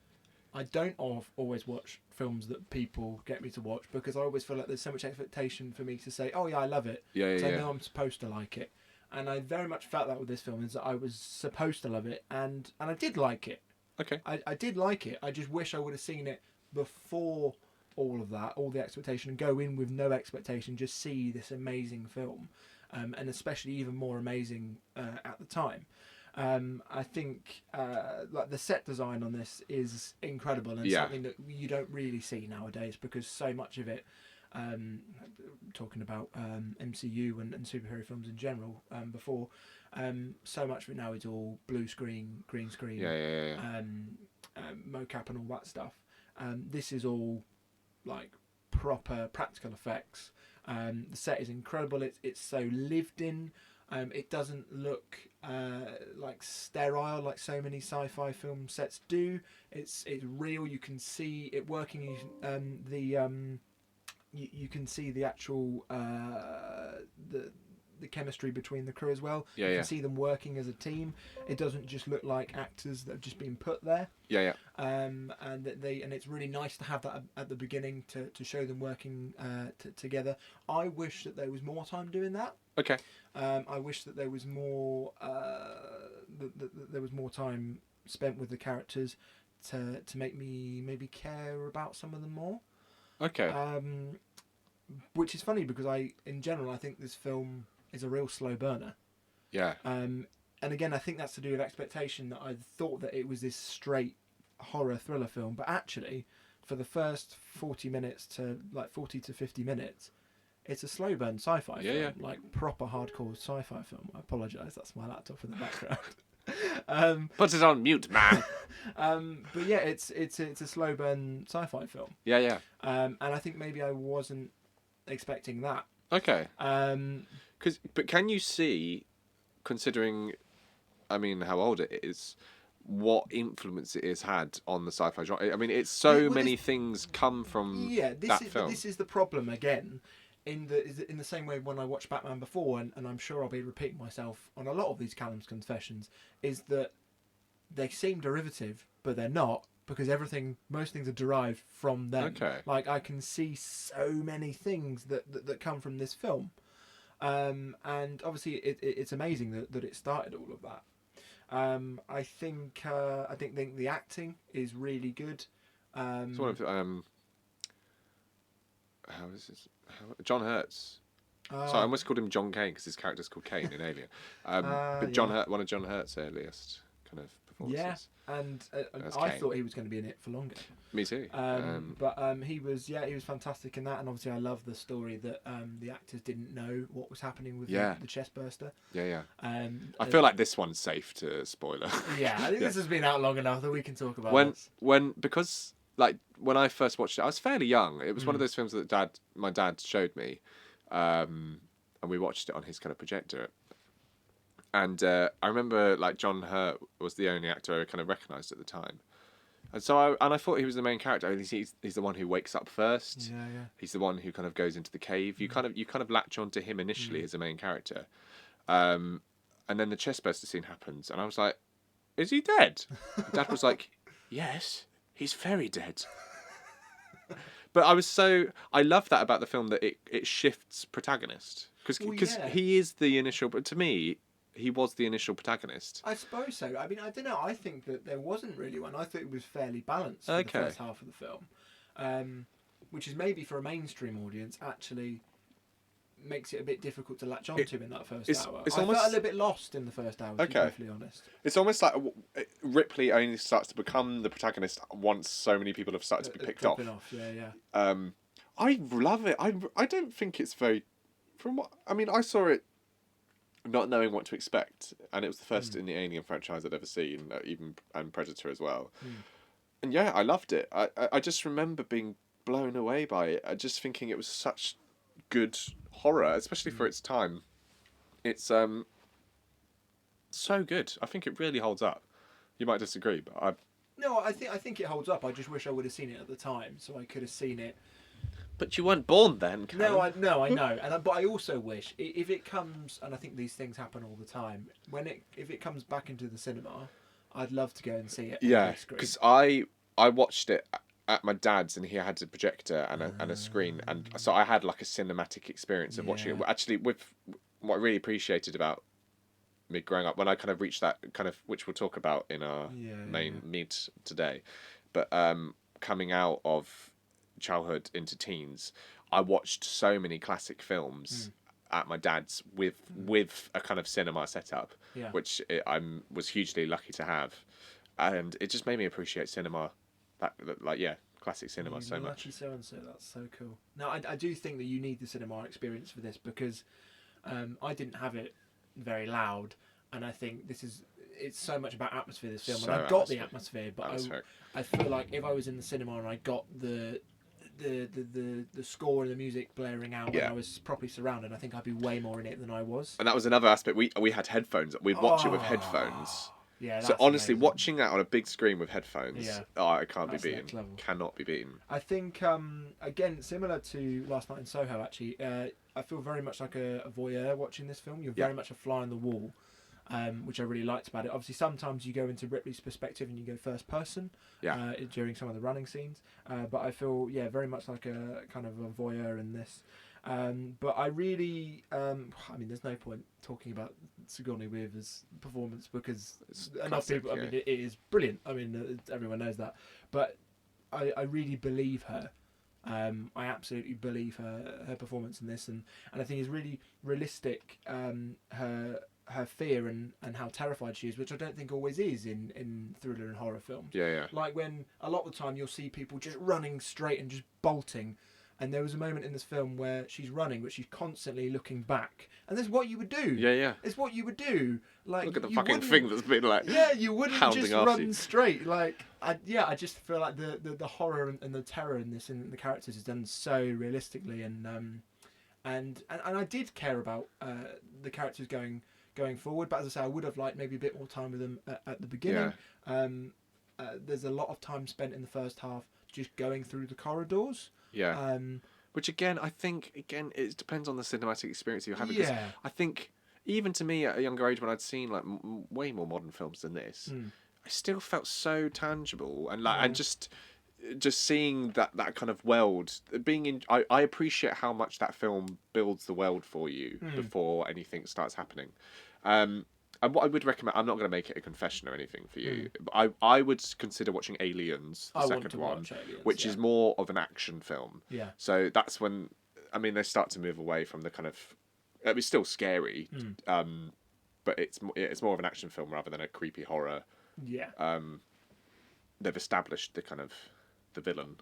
I don't always watch films that people get me to watch, because I always feel like there's so much expectation for me to say, oh yeah, I love it, because I know I'm supposed to like it. And I very much felt that with this film, is that I was supposed to love it, and I did like it. Okay. I did like it. I just wish I would have seen it before all of that, all the expectation, and go in with no expectation, just see this amazing film, and especially even more amazing at the time. I think like the set design on this is incredible, and something that you don't really see nowadays, because so much of it, talking about MCU and superhero films in general, before, so much of it now is all blue screen, green screen, mocap and all that stuff. This is all like proper practical effects. The set is incredible. It's so lived in. It doesn't look like sterile like so many sci-fi film sets do. It's real. You can see it working. You can see the actual the chemistry between the crew as well. Yeah, you yeah. can see them working as a team. It doesn't just look like actors that have just been put there. Yeah, yeah. And it's really nice to have that at the beginning to show them working together. I wish that there was more time doing that. Okay. I wish that there was more there was more time spent with the characters to make me maybe care about some of them more. Okay. Which is funny because in general, I think this film is a real slow burner. Yeah. And again, I think that's to do with expectation, that I thought that it was this straight horror thriller film, but actually, for the first 40 minutes to 40 to 50 minutes, it's a slow burn sci-fi film, yeah. like proper hardcore sci-fi film. I apologise, that's my laptop in the background. Put it on mute, man. But yeah, it's a slow burn sci-fi film. Yeah, yeah. And I think maybe I wasn't expecting that. Okay. But can you see, considering, I mean, how old it is, what influence it has had on the sci-fi genre? I mean, it's many things come from that film. This is the problem again. In the same way when I watched Batman before, and I'm sure I'll be repeating myself on a lot of these Callum's confessions, is that they seem derivative, but they're not, because most things are derived from them. Okay. Like, I can see so many things that come from this film. And obviously it's amazing that it started all of that. I think the acting is really good. It's one of how is this? John Hurt's. Sorry, I almost called him John Kane because his character's called Kane in Alien. But John Hurt, one of John Hurt's earliest kind of performances. Yeah, and As I Kane. thought he was going to be in it for longer. Me too. But he was fantastic in that, and obviously I love the story that the actors didn't know what was happening with the chest burster. Yeah, yeah. I feel like this one's safe to spoiler. Yeah, I think this has been out long enough that we can talk about this. Because like when I first watched it, I was fairly young. It was one of those films that my dad showed me, and we watched it on his kind of projector. And I remember like John Hurt was the only actor I kind of recognised at the time. And so I thought he was the main character. He's the one who wakes up first. Yeah, yeah. He's the one who kind of goes into the cave. You kind of latch onto him initially as a main character. And then the chestburster scene happens, and I was like, "Is he dead?" Dad was like, "Yes, he's very dead." But I love that about the film, that it shifts protagonist, because he is the initial. But to me, he was the initial protagonist. I suppose so. I mean, I don't know. I think that there wasn't really one. I thought it was fairly balanced for the first half of the film, which is maybe for a mainstream audience actually makes it a bit difficult to latch onto in that first hour. I felt a little bit lost in the first hour, to be perfectly honest. It's almost like Ripley only starts to become the protagonist once so many people have started to be picked off. Yeah. I love it. I don't think it's very... I saw it not knowing what to expect, and it was the first in the Alien franchise I'd ever seen, and Predator as well. And yeah, I loved it. I just remember being blown away by it. I just thinking it was such good horror, especially for its time. It's so good. I think it really holds up. You might disagree, but No, I think it holds up. I just wish I would have seen it at the time, so I could have seen it. But you weren't born then, Callum. No, I know, but I also wish if it comes, and I think these things happen all the time. If it comes back into the cinema, I'd love to go and see it. Yeah, because I watched it at my dad's, and he had a projector and a screen, and so I had like a cinematic experience of watching it. Actually, with what I really appreciated about me growing up, when I kind of reached that kind of, which we'll talk about in our main meet today, but coming out of childhood into teens, I watched so many classic films at my dad's with a kind of cinema setup, which I was hugely lucky to have, and it just made me appreciate cinema, classic cinema so much. Lucky so and so, that's so cool. Now I do think that you need the cinema experience for this, because I didn't have it very loud, and I think it's so much about atmosphere, this film, and I got the atmosphere, but I feel like if I was in the cinema and I got the score and the music blaring out and I was properly surrounded, I think I'd be way more in it than I was. And that was another aspect. We had headphones. We'd watch it with headphones. Yeah. So honestly, watching that on a big screen with headphones, it can't be That's beaten. Cannot be beaten. I think again, similar to Last Night in Soho, actually, I feel very much like a voyeur watching this film. You're Yeah. very much a fly on the wall, which I really liked about it. Obviously, sometimes you go into Ripley's perspective and you go first person during some of the running scenes. But I feel, very much like a kind of a voyeur in this. But I really, there's no point talking about Sigourney Weaver's performance because It's enough classic, people, yeah. it is brilliant. I mean, everyone knows that. But I really believe her. I absolutely believe her performance in this, and I think is really realistic. Her fear and how terrified she is, which I don't think always is in thriller and horror films. Yeah. Like when a lot of the time you'll see people just running straight and just bolting. And there was a moment in this film where she's running, but she's constantly looking back. And that's what you would do. Yeah. It's what you would do. Like, Look at the you fucking wouldn't- thing that's been like. Yeah, you wouldn't hounding just after run you. straight. Like, I just feel like the horror and the terror in this and the characters is done so realistically, and I did care about the characters going forward. But as I say, I would have liked maybe a bit more time with them at the beginning. There's a lot of time spent in the first half just going through the corridors. Yeah. Which again, I think it depends on the cinematic experience you're having. 'Cause I think even to me at a younger age, when I'd seen like way more modern films than this, I still felt so tangible and like and just seeing that kind of world being in. I appreciate how much that film builds the world for you before anything starts happening. And what I would recommend, I'm not going to make it a confession or anything for you, but I would consider watching Aliens, the second one, which is more of an action film. Yeah. So that's when, they start to move away from the kind of, it's still scary, but it's more of an action film rather than a creepy horror. Yeah. They've established the kind of the villain,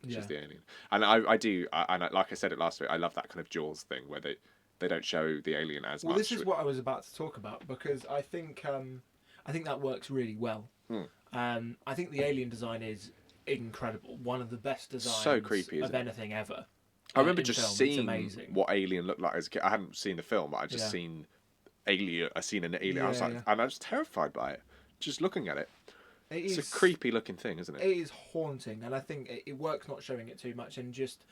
which is the alien, and I do, like I said it last week, I love that kind of Jaws thing where they don't show the alien as much. Well, this is what I was about to talk about because I think that works really well. I think the alien design is incredible. One of the best designs So creepy, of anything ever. I remember in just film. seeing what Alien looked like as a kid. I hadn't seen the film, but I'd just seen Alien. I seen an alien. I was like, and I was terrified by it. Just looking at it. It's a creepy looking thing, isn't it? It is haunting, and I think it works not showing it too much and just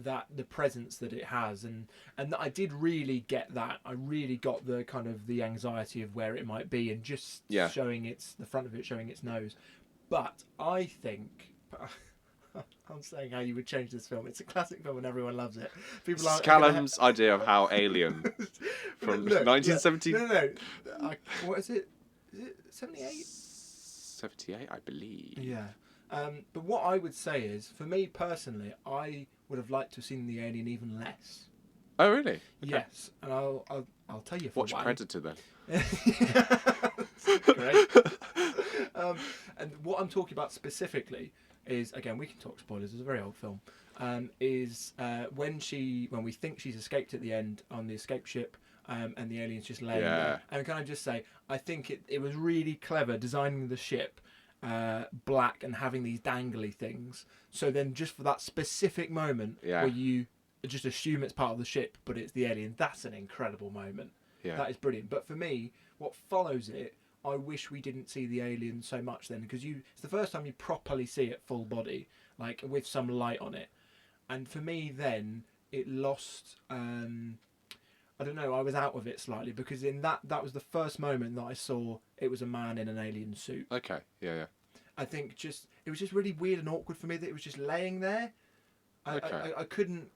that the presence that it has, and I did really get that. I really got the kind of the anxiety of where it might be, and just showing the front of it, showing its nose. But I think I'm saying how you would change this film. It's a classic film and everyone loves it. People are Callum's idea of how Alien from 1970. No. What is it? Is it 78? 78, I believe. Yeah. But what I would say is, for me personally, I would have liked to have seen the alien even less. Oh, really? Okay. Yes, and I'll tell you. Watch Predator then. Great. And what I'm talking about specifically is, again, we can talk spoilers. It's a very old film. Is when we think she's escaped at the end on the escape ship. And the alien's just laying there. And can I just say, I think it was really clever designing the ship black and having these dangly things. So then just for that specific moment where you just assume it's part of the ship, but it's the alien, that's an incredible moment. Yeah. That is brilliant. But for me, what follows it, I wish we didn't see the alien so much then, because it's the first time you properly see it full body, like with some light on it. And for me then, it lost... I don't know, I was out of it slightly because in that was the first moment that I saw it was a man in an alien suit. Okay, yeah. I think it was just really weird and awkward for me that it was just laying there. I couldn't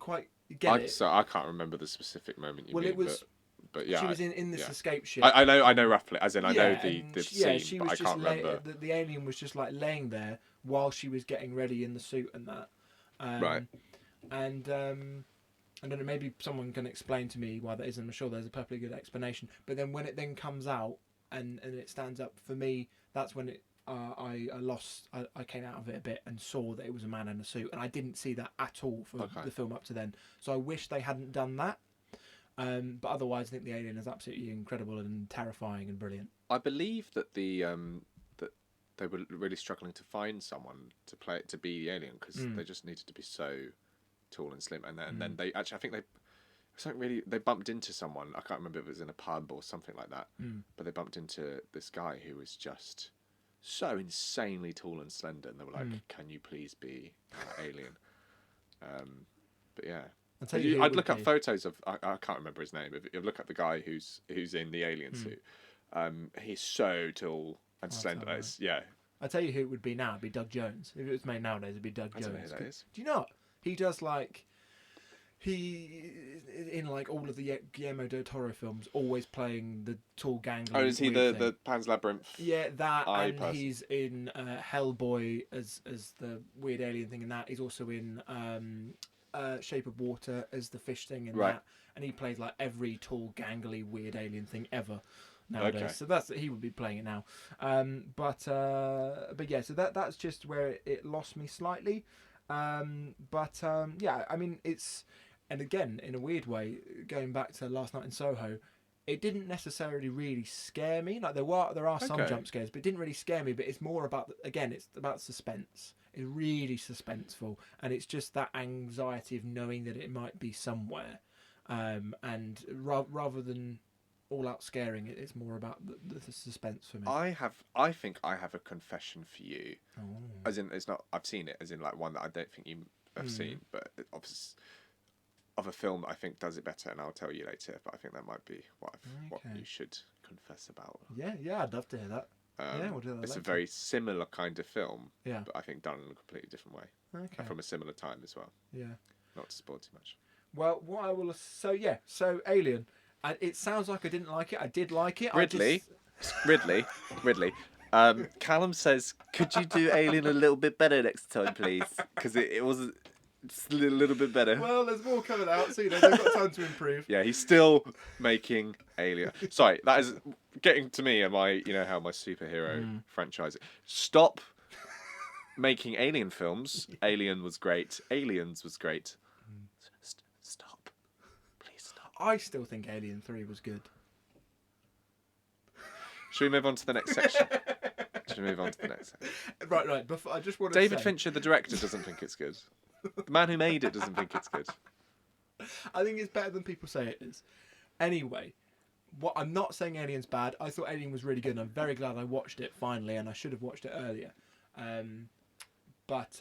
quite get it. So I can't remember the specific moment you mean. It was. But yeah, she was in this escape ship. I know roughly, as in I know the scene, she but was I can't remember. The alien was just like laying there while she was getting ready in the suit and that. Right. And I don't know, maybe someone can explain to me why that is. I'm sure there's a perfectly good explanation. But then when it then comes out and it stands up, for me, that's when I came out of it a bit and saw that it was a man in a suit. And I didn't see that at all for the film up to then. So I wish they hadn't done that. But otherwise, I think the alien is absolutely incredible and terrifying and brilliant. I believe that that they were really struggling to find someone to be the alien because they just needed to be so tall and slim, and then they actually, I think they bumped into someone. I can't remember if it was in a pub or something like that, but they bumped into this guy who was just so insanely tall and slender, and they were like, "Can you please be an alien?" But yeah, I'll tell you who it I'd would look up be. photos of. I can't remember his name. If you look up the guy who's in the alien suit, he's so tall and slender. tell Yeah, I'll tell you who it would be now. It'd be Doug Jones. If it was made nowadays, it'd be Doug I Jones. don't know who that is. Do you not? He does he in like all of the Guillermo del Toro films, always playing the tall gangly. Oh, is he weird the thing. Pan's Labyrinth? Yeah, that, eye and person? he's in Hellboy as the weird alien thing in that. He's also in Shape of Water as the fish thing in that, and he plays like every tall, gangly, weird alien thing ever nowadays. Okay. So he would be playing it now. But yeah, so that's just where it lost me slightly. Yeah, I mean it's, and again in a weird way, going back to Last Night in Soho, it didn't necessarily really scare me. Like there are some Okay. jump scares, but it didn't really scare me. But it's more about, again, it's about suspense. It's really suspenseful, and it's just that anxiety of knowing that it might be somewhere. And rather than all out scaring, it's more about the suspense for me. I think I have a confession for you. Oh. As in, it's not. I've seen it. As in, like one that I don't think you have seen, but of a film that I think does it better, and I'll tell you later. But I think that might be what you should confess about. Yeah, I'd love to hear that. Yeah, we'll do that It's later. a very similar kind of film, Yeah. but I think done in a completely different way, Okay. and from a similar time as well. Yeah. Not to spoil too much. Well, what I will. So Alien. It sounds like I didn't like it. I did like it. Ridley. Callum says, "Could you do Alien a little bit better next time, please? Because it was just a little bit better." Well, there's more coming out, so they've got time to improve. Yeah, he's still making Alien. Sorry, that is getting to me and my, how my superhero franchise. Stop making Alien films. Alien was great. Aliens was great. Stop. Please stop. I still think Alien 3 was good. Should we move on to the next section? Right. Before, I just want to David say, Fincher, the director, doesn't think it's good. The man who made it doesn't think it's good. I think it's better than people say it is. Anyway, I'm not saying Alien's bad. I thought Alien was really good, and I'm very glad I watched it finally, and I should have watched it earlier. But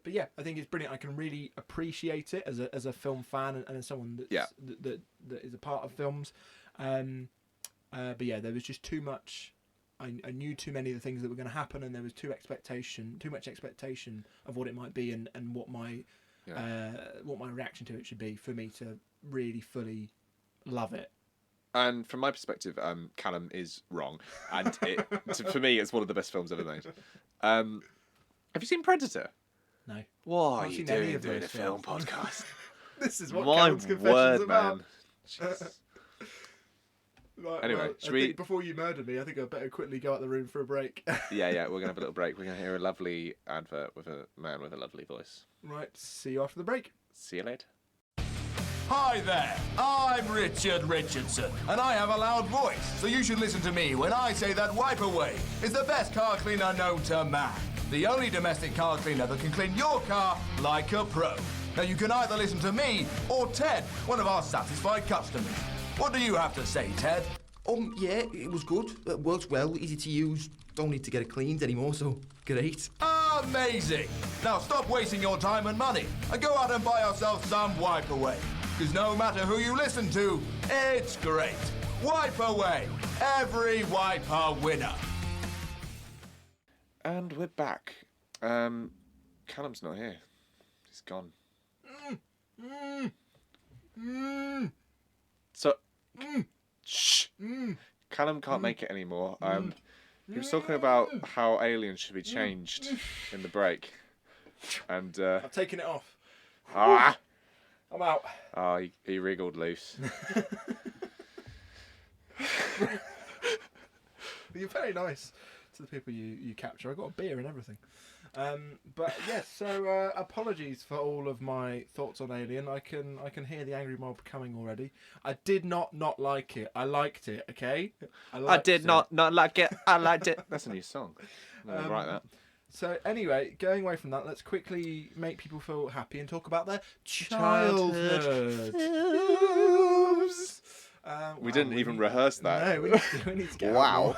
yeah, I think it's brilliant. I can really appreciate it as a film fan and as someone that is a part of films. But yeah, there was just too much. I knew too many of the things that were going to happen, and there was too much expectation of what it might be, and what my reaction to it should be for me to really fully love it. And from my perspective, Callum is wrong, and for me, it's one of the best films ever made. Have you seen Predator? No. What I've are you seen any doing of doing a those film films. podcast? This is what My Callum's confession's word, about. man. Jesus. Right, Anyway, well, should we- think before you murder me, I think I'd better quickly go out the room for a break. Yeah, we're going to have a little break. We're going to hear a lovely advert with a man with a lovely voice. Right, see you after the break. See you later. Hi there, I'm Richard Richardson, and I have a loud voice, so you should listen to me when I say that Wipeaway is the best car cleaner known to man. The only domestic car cleaner that can clean your car like a pro. Now you can either listen to me or Ted, one of our satisfied customers. What do you have to say, Ted? Yeah, it was good. It works well, easy to use. Don't need to get it cleaned anymore, so great. Amazing! Now stop wasting your time and money and go out and buy yourself some Wipeaway. Because no matter who you listen to, it's great. Wipeaway, every wiper winner. And we're back. Callum's not here. He's gone. So, shh. Callum can't make it anymore. He was talking about how aliens should be changed in the break, and I've taken it off. I'm out. He wriggled loose. You're very nice to the people you capture. I got a beer and everything. But yes, so apologies for all of my thoughts on Alien. I can hear the angry mob coming already. I did not like it. I liked it. Okay. I did not like it. I liked it. That's a new song. No, write that. So anyway, going away from that, let's quickly make people feel happy and talk about their childhood. We didn't even rehearse that. No, we need to get Wow.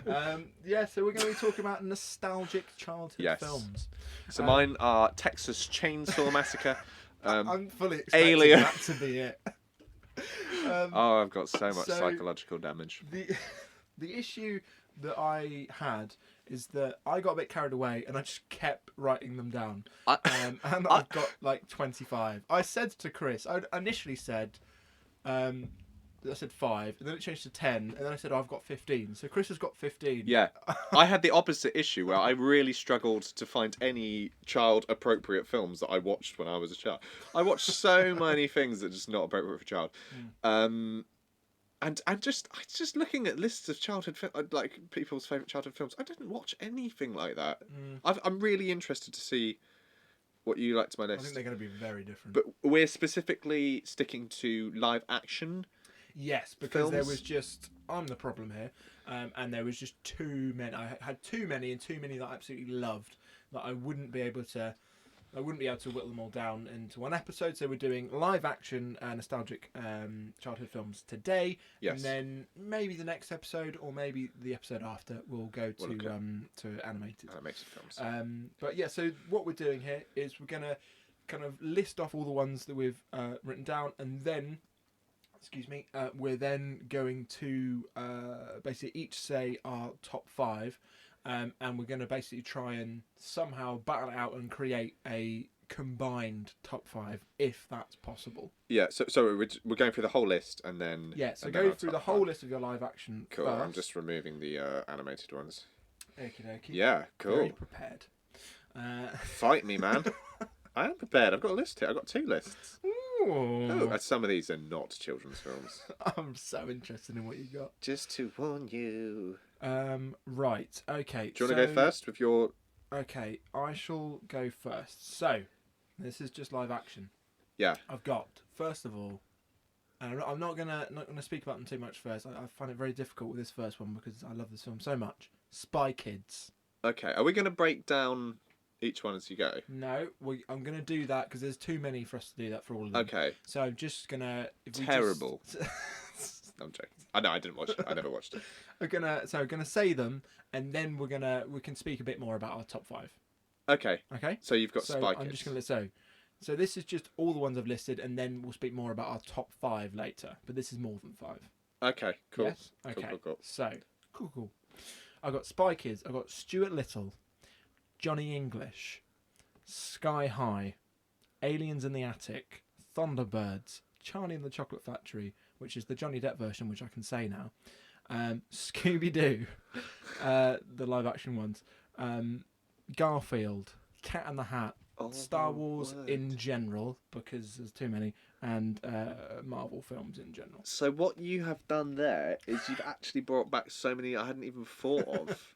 out more. So we're going to be talking about nostalgic childhood Yes. films. So mine are Texas Chainsaw Massacre, I'm fully expecting Alien. that to be it. Oh, I've got so much so- psychological damage. The issue that I had is that I got a bit carried away and I just kept writing them down. And I've got like 25. I said to Chris, I initially said, I said 5, and then it changed to 10, and then I said, I've got 15. So Chris has got 15. Yeah, I had the opposite issue where I really struggled to find any child-appropriate films that I watched when I was a child. I watched so many things that are just not appropriate for a child. And just looking at lists of childhood like people's favourite childhood films, I didn't watch anything like that. I'm really interested to see what you like to my I list. think they're going to be very different. But we're specifically sticking to live action. Yes, because there films? was just... I'm the problem here. And there was just too many. I had too many that I absolutely loved that I wouldn't be able to whittle them all down into one episode. So we're doing live action nostalgic childhood films today. Yes. And then maybe the next episode or maybe the episode after we'll go to animated. Animated films. But yeah, so what we're doing here is we're going to kind of list off all the ones that we've written down, and then we're then going to basically each say our top 5, and we're going to basically try and somehow battle it out and create a combined top 5 if that's possible. Yeah, so we're going through the whole list and then... Yeah, so and then go our through top the whole 5. list of your live action Cool, first. I'm just removing the animated ones. Okie dokie. Yeah, cool. Very prepared. Fight me, man. I am prepared. I've got a list here. I've got 2 lists. Ooh. Oh, some of these are not children's films. I'm so interested in what you got. Just to warn you. Right, okay. Do you want to go first with your... Okay, I shall go first. So, this is just live action. Yeah. I've got, first of all, and I'm not gonna speak about them too much first. I find it very difficult with this first one because I love this film so much. Spy Kids. Okay, are we going to break down each one as you go? No, I'm going to do that because there's too many for us to do that for all of them. Okay. So I'm just going to... Terrible. I'm joking. I know, I didn't watch it. I never watched it. I'm gonna say them, and then we can speak a bit more about our top 5. Okay. Okay. So you've got So Spy Kids. I'm just gonna so this is just all the ones I've listed, and then we'll speak more about our top 5 later. But this is more than 5. Okay, cool. Yes. Okay. Cool. So cool. I've got Spy Kids. I've got Stuart Little, Johnny English, Sky High, Aliens in the Attic, Thunderbirds, Charlie and the Chocolate Factory, which is the Johnny Depp version, which I can say now. Scooby Doo, the live action ones. Garfield, Cat in the Hat, Star Wars in general, because there's too many, and Marvel films in general. So what you have done there is you've actually brought back so many I hadn't even thought of.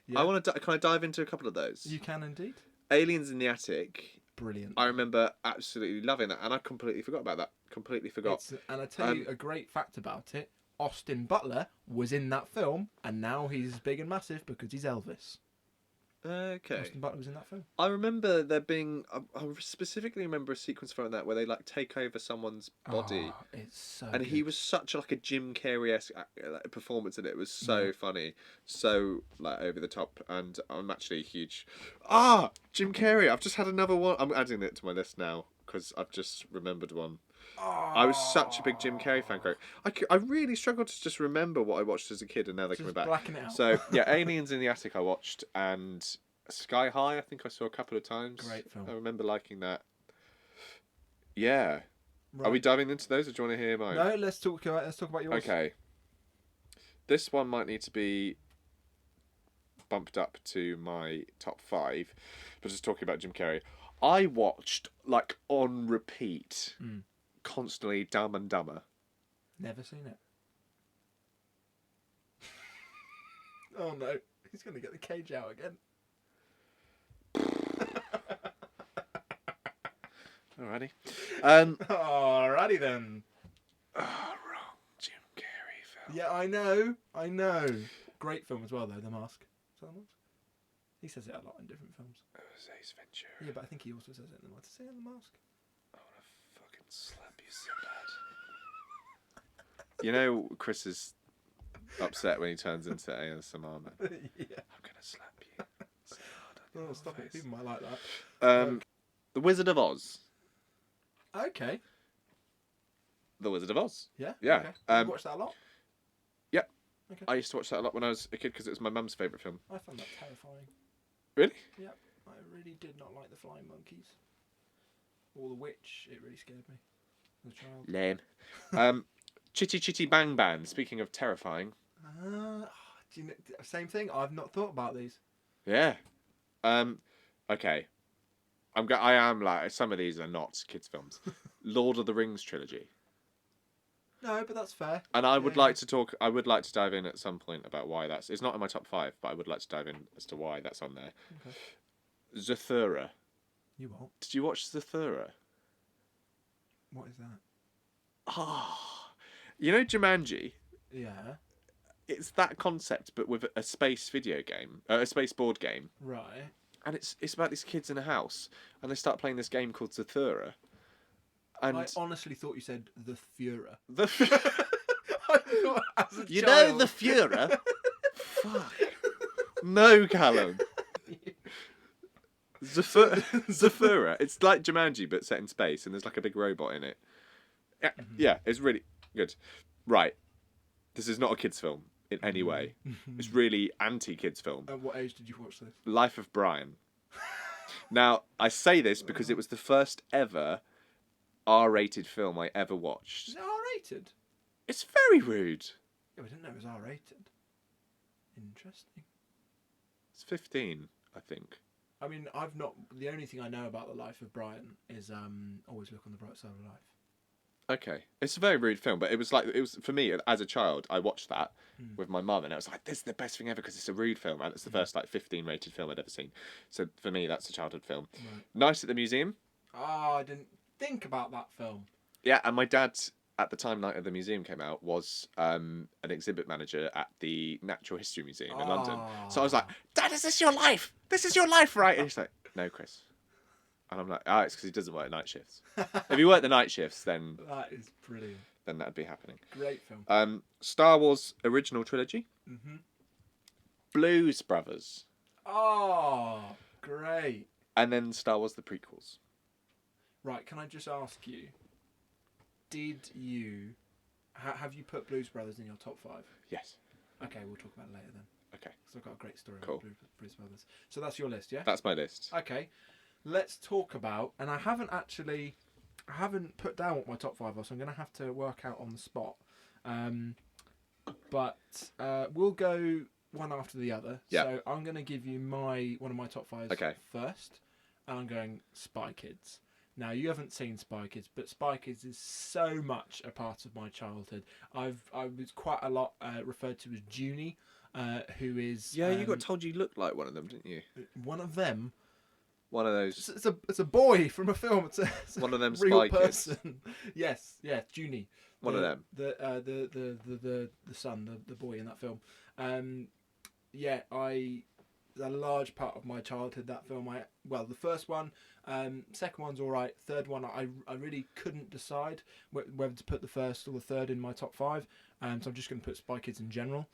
Yeah. I want to. Can I dive into a couple of those? You can indeed. Aliens in the Attic. Brilliant. I remember absolutely loving that, and I completely forgot about that. Completely forgot. And I tell you a great fact about it. Austin Butler was in that film, and now he's big and massive because he's Elvis. Okay. Austin Butler was in that film. I remember there being. I specifically remember a sequence from that where they like take over someone's body, Oh, it's so and good. he was such like a Jim Carrey-esque performance in it. It was so funny, so like over the top, and I'm actually a huge. Jim Carrey! I've just had another one. I'm adding it to my list now because I've just remembered one. I was such a big Jim Carrey fan. I really struggled to just remember what I watched as a kid, and now they're coming back. blacking it out. So yeah, Aliens in the Attic I watched, and Sky High I think I saw a couple of times. Great film. I remember liking that. Yeah. Right. Are we diving into those, or do you want to hear mine? No, let's talk about yours. Okay. This one might need to be bumped up to my top 5, but just talking about Jim Carrey, I watched like on repeat. Constantly Dumb and Dumber. Never seen it. Oh no, he's going to get the cage out again. Alrighty. Alrighty then. Wrong Jim Carrey film. Yeah, I know. Great film as well though, The Mask. Is that The Mask? He says it a lot in different films. Ace Ventura. Yeah, but I think he also says it in The Mask. Does he say it in The Mask? I want to fucking slap you so bad. You know, Chris is upset when he turns into ASMR man. Yeah. I'm gonna slap you. So hard on Oh, your stop it. face. People might like that. The Wizard of Oz. Okay. The Wizard of Oz. Yeah. Yeah. Okay. You watched that a lot? Yeah. Okay. I used to watch that a lot when I was a kid because it was my mum's favourite film. I found that terrifying. Really? Yep. I really did not like the flying monkeys. Or the witch. It really scared me as a child. Lame. Chitty Chitty Bang Bang. Speaking of terrifying. Do you know, same thing. I've not thought about these. Yeah. Okay. I am like some of these are not kids' films. Lord of the Rings trilogy. No, but that's fair. And I would like to talk. I would like to dive in at some point about why that's. It's not in my top 5, but I would like to dive in as to why that's on there. Okay. Zathura. You won't. Did you watch Zathura? What is that? Ah, you know Jumanji. Yeah. It's that concept, but with a space video game, a space board game, Right. and it's about these kids in a house, and they start playing this game called Zathura. And I honestly thought you said the Führer. the I thought as a you child. know the Führer. Fuck. No, Callum. Zathura. It's like Jumanji, but set in space, and there's like a big robot in it. Yeah, yeah, it's really good. Right, this is not a kids' film in any way. It's really anti-kids' film. At what age did you watch this? Life of Brian. Now, I say this because it was the first ever R-rated film I ever watched. Is it R-rated? It's very rude. Yeah, I didn't know it was R-rated. Interesting. It's 15, I think. I mean, I've not. The only thing I know about the life of Brian is always look on the bright side of life. Okay, it's a very rude film, but it was for me as a child. I watched that with my mum, and I was like, "This is the best thing ever" because it's a rude film, and it's the first 15 rated film I'd ever seen. So for me, that's a childhood film. Right. Night at the Museum. Oh, I didn't think about that film. Yeah, and my dad at the time Night at the Museum came out was an exhibit manager at the Natural History Museum in London. So I was like, "Dad, is this your life? This is your life, right?" And he's like, "No, Chris." And I'm like, it's because he doesn't work night shifts. If he worked the night shifts, then That is brilliant. that'd be happening. Great film. Star Wars original trilogy. Mm-hmm. Blues Brothers. Oh, great. And then Star Wars the prequels. Right, can I just ask you, did you... have you put Blues Brothers in your top 5? Yes. Okay, we'll talk about it later then. Okay. Because I've got a great story Cool. about Blues Brothers. So that's your list, yeah? That's my list. Okay. Let's talk about... And I haven't put down what my top 5 are, so I'm going to have to work out on the spot. But we'll go one after the other. Yeah. So I'm going to give you one of my top 5s first. And I'm going Spy Kids. Now, you haven't seen Spy Kids, but Spy Kids is so much a part of my childhood. I was quite a lot referred to as Junie, who is... Yeah, you got told you looked like one of them, didn't you? One of them. One of those. It's a boy from a film. It's One of them real Spy person. Kids. Yes, Junie. One of them. The son, the boy in that film. A large part of my childhood, that film. The first one, second one's all right. Third one, I really couldn't decide whether to put the first or the third in my top 5. So I'm just going to put Spy Kids in general,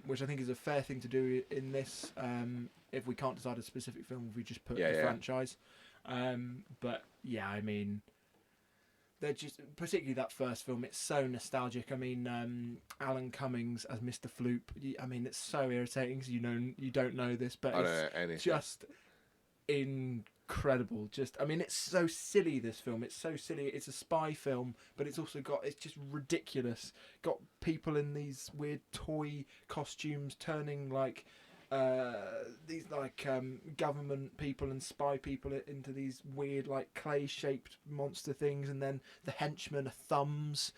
which I think is a fair thing to do in this. If we can't decide a specific film, if we just put the franchise. But yeah, I mean, they're just, particularly that first film, it's so nostalgic. I mean, Alan Cummings as Mr. Floop. I mean, it's so irritating because you don't know this, but I don't know anything. just incredible. It's so silly, this film. It's so silly. It's a spy film, but it's just ridiculous. Got people in these weird toy costumes turning like these government people and spy people into these weird like clay shaped monster things, and then the henchmen are thumbs.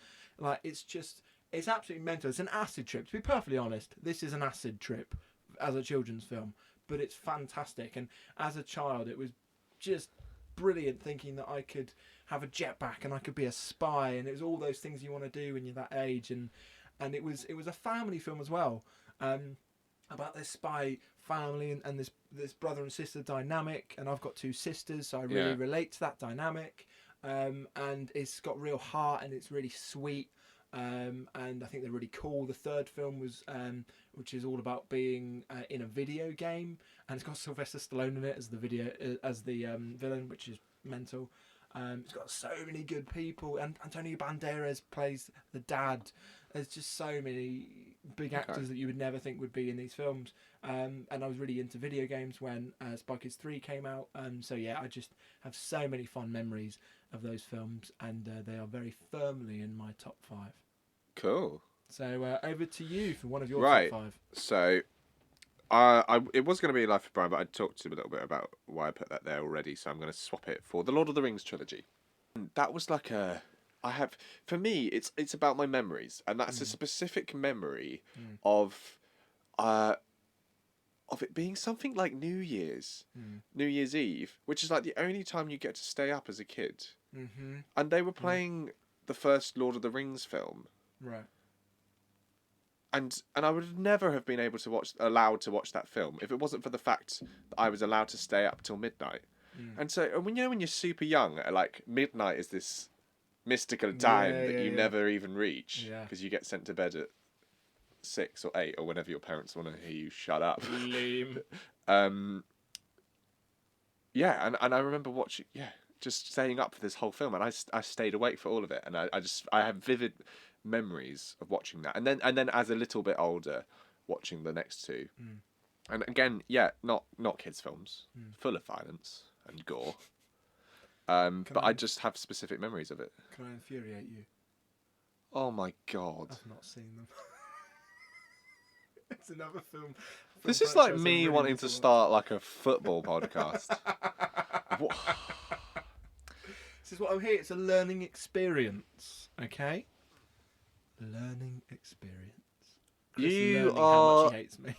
It's absolutely mental. It's an acid trip, to be perfectly honest. This is an acid trip as a children's film, but it's fantastic. And as a child, it was just brilliant, thinking that I could have a jetpack and I could be a spy, and it was all those things you want to do when you're that age. And it was a family film as well. About this spy family and this brother and sister dynamic, and I've got 2 sisters, so I really relate to that dynamic. And it's got real heart, and it's really sweet. And I think they're really cool. The third film was, which is all about being in a video game, and it's got Sylvester Stallone in it as the villain, which is mental. It's got so many good people, and Antonio Banderas plays the dad. There's just so many big actors that you would never think would be in these films. And I was really into video games when Spy Kids 3 came out. So yeah, I just have so many fond memories of those films, and they are very firmly in my top 5. Cool. So over to you for one of your Right. top 5. So, it was going to be Life of Brian, but I talked to him a little bit about why I put that there already, so I'm going to swap it for the Lord of the Rings trilogy. That was like for me, it's about my memories, and that's a specific memory of it being something like New Year's Eve, which is like the only time you get to stay up as a kid. Mm-hmm. And they were playing the first Lord of the Rings film. Right. And I would never have been allowed to watch that film if it wasn't for the fact that I was allowed to stay up till midnight. And so, and when you're super young, like midnight is this mystical time that you never even reach because you get sent to bed at 6 or 8 or whenever your parents want to hear you shut up. Lame. And I remember watching, just staying up for this whole film, and I stayed awake for all of it, and I have vivid memories of watching that, and then as a little bit older, watching the next two, and again, not kids films, full of violence and gore, but I just have specific memories of it. Can I infuriate you? Oh my god! I've not seen them. It's another film. This is like me wanting to start like a football podcast. What? This is what I'm here. It's a learning experience. Okay. Learning experience. Chris You learning are. How much he hates me.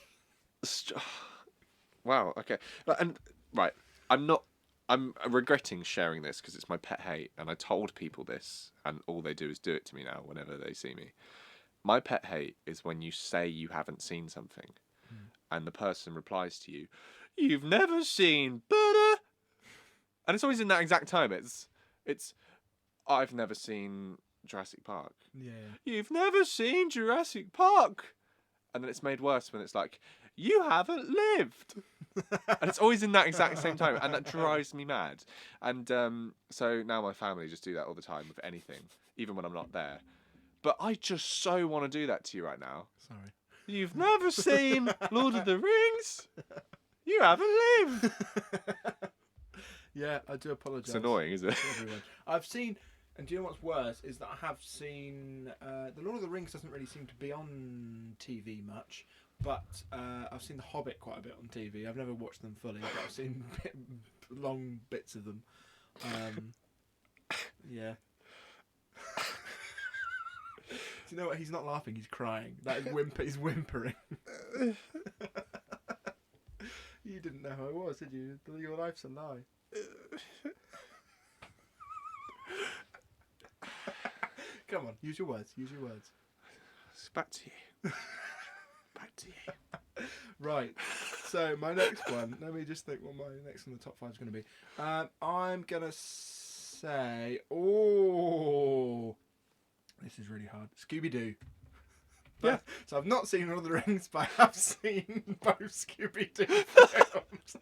Wow. Okay. And right, I'm regretting sharing this because it's my pet hate, and I told people this, and all they do is do it to me now whenever they see me. My pet hate is when you say you haven't seen something, and the person replies to you, "You've never seen butter," and it's always in that exact time. It's I've never seen Jurassic Park. Yeah. You've never seen Jurassic Park, and then it's made worse when it's like, you haven't lived, and it's always in that exact same time, and that drives me mad. And so now my family just do that all the time with anything, even when I'm not there. But I just so want to do that to you right now. Sorry. You've never seen Lord of the Rings. You haven't lived. Yeah, I do apologise. It's annoying, isn't it? To everyone. I've seen, and do you know what's worse is that I have seen the Lord of the Rings doesn't really seem to be on TV much, but I've seen The Hobbit quite a bit on TV. I've never watched them fully, but I've seen long bits of them. Yeah. Do you know what? He's not laughing. He's crying. That is he's whimpering. You didn't know who I was, did you? Your life's a lie. Come on, use your words. Use your words. It's back to you. Back to you. Right. So my next one. Let me just think what my next on the top 5 is going to be. I'm gonna say, this is really hard. Scooby-Doo. Yeah. So I've not seen Lord of the Rings, but I have seen both Scooby-Doo films.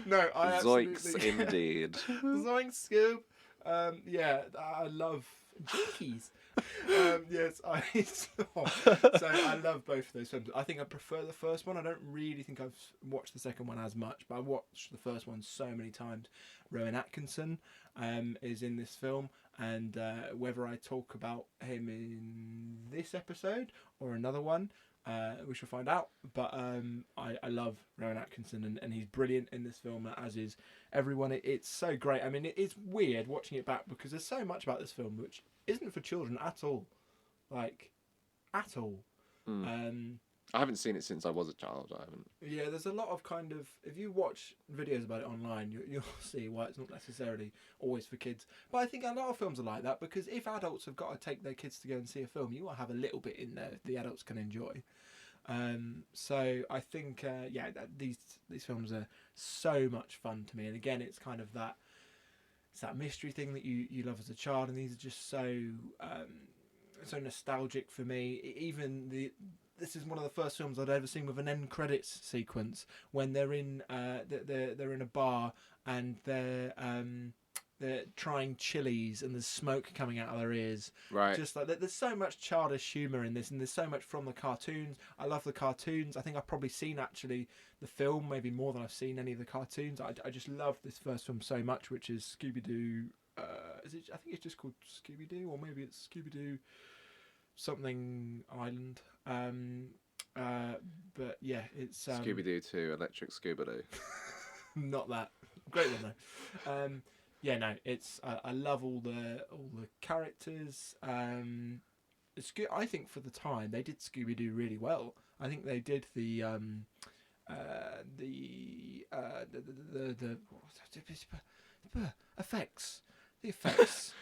No, I Zoinks, absolutely... indeed. Zoinks, Scoob. Yeah, I love Jinkies. Yes, so I love both of those films. I think I prefer the first one. I don't really think I've watched the second one as much, but I watched the first one so many times. Rowan Atkinson is in this film, and whether I talk about him in this episode or another one, we shall find out. But I love Rowan Atkinson, and he's brilliant in this film, as is everyone. It's so great. I mean, it's weird watching it back because there's so much about this film which isn't for children at all. Like, at all. I haven't seen it since I was a child. I haven't. Yeah, there's a lot of kind of... If you watch videos about it online, you'll see why it's not necessarily always for kids. But I think a lot of films are like that, because if adults have got to take their kids to go and see a film, you will have a little bit in there the adults can enjoy. So I think, these films are so much fun to me. And again, it's kind of that... It's that mystery thing that you love as a child, and these are just so nostalgic for me. This is one of the first films I'd ever seen with an end credits sequence when they're in a bar and they're they're trying chilies and there's smoke coming out of their ears. Right. Just like there's so much childish humour in this, and there's so much from the cartoons. I love the cartoons. I think I've probably seen actually the film maybe more than I've seen any of the cartoons. I just love this first film so much, which is Scooby Doo. Is it? I think it's just called Scooby Doo, or maybe it's Scooby Doo something Island. But yeah, it's Scooby Doo 2, Electric Scuba Doo. not that great one though. Yeah, no, it's I love all the characters. It's good. I think for the time they did Scooby Doo really well. I think they did the effects. The effects.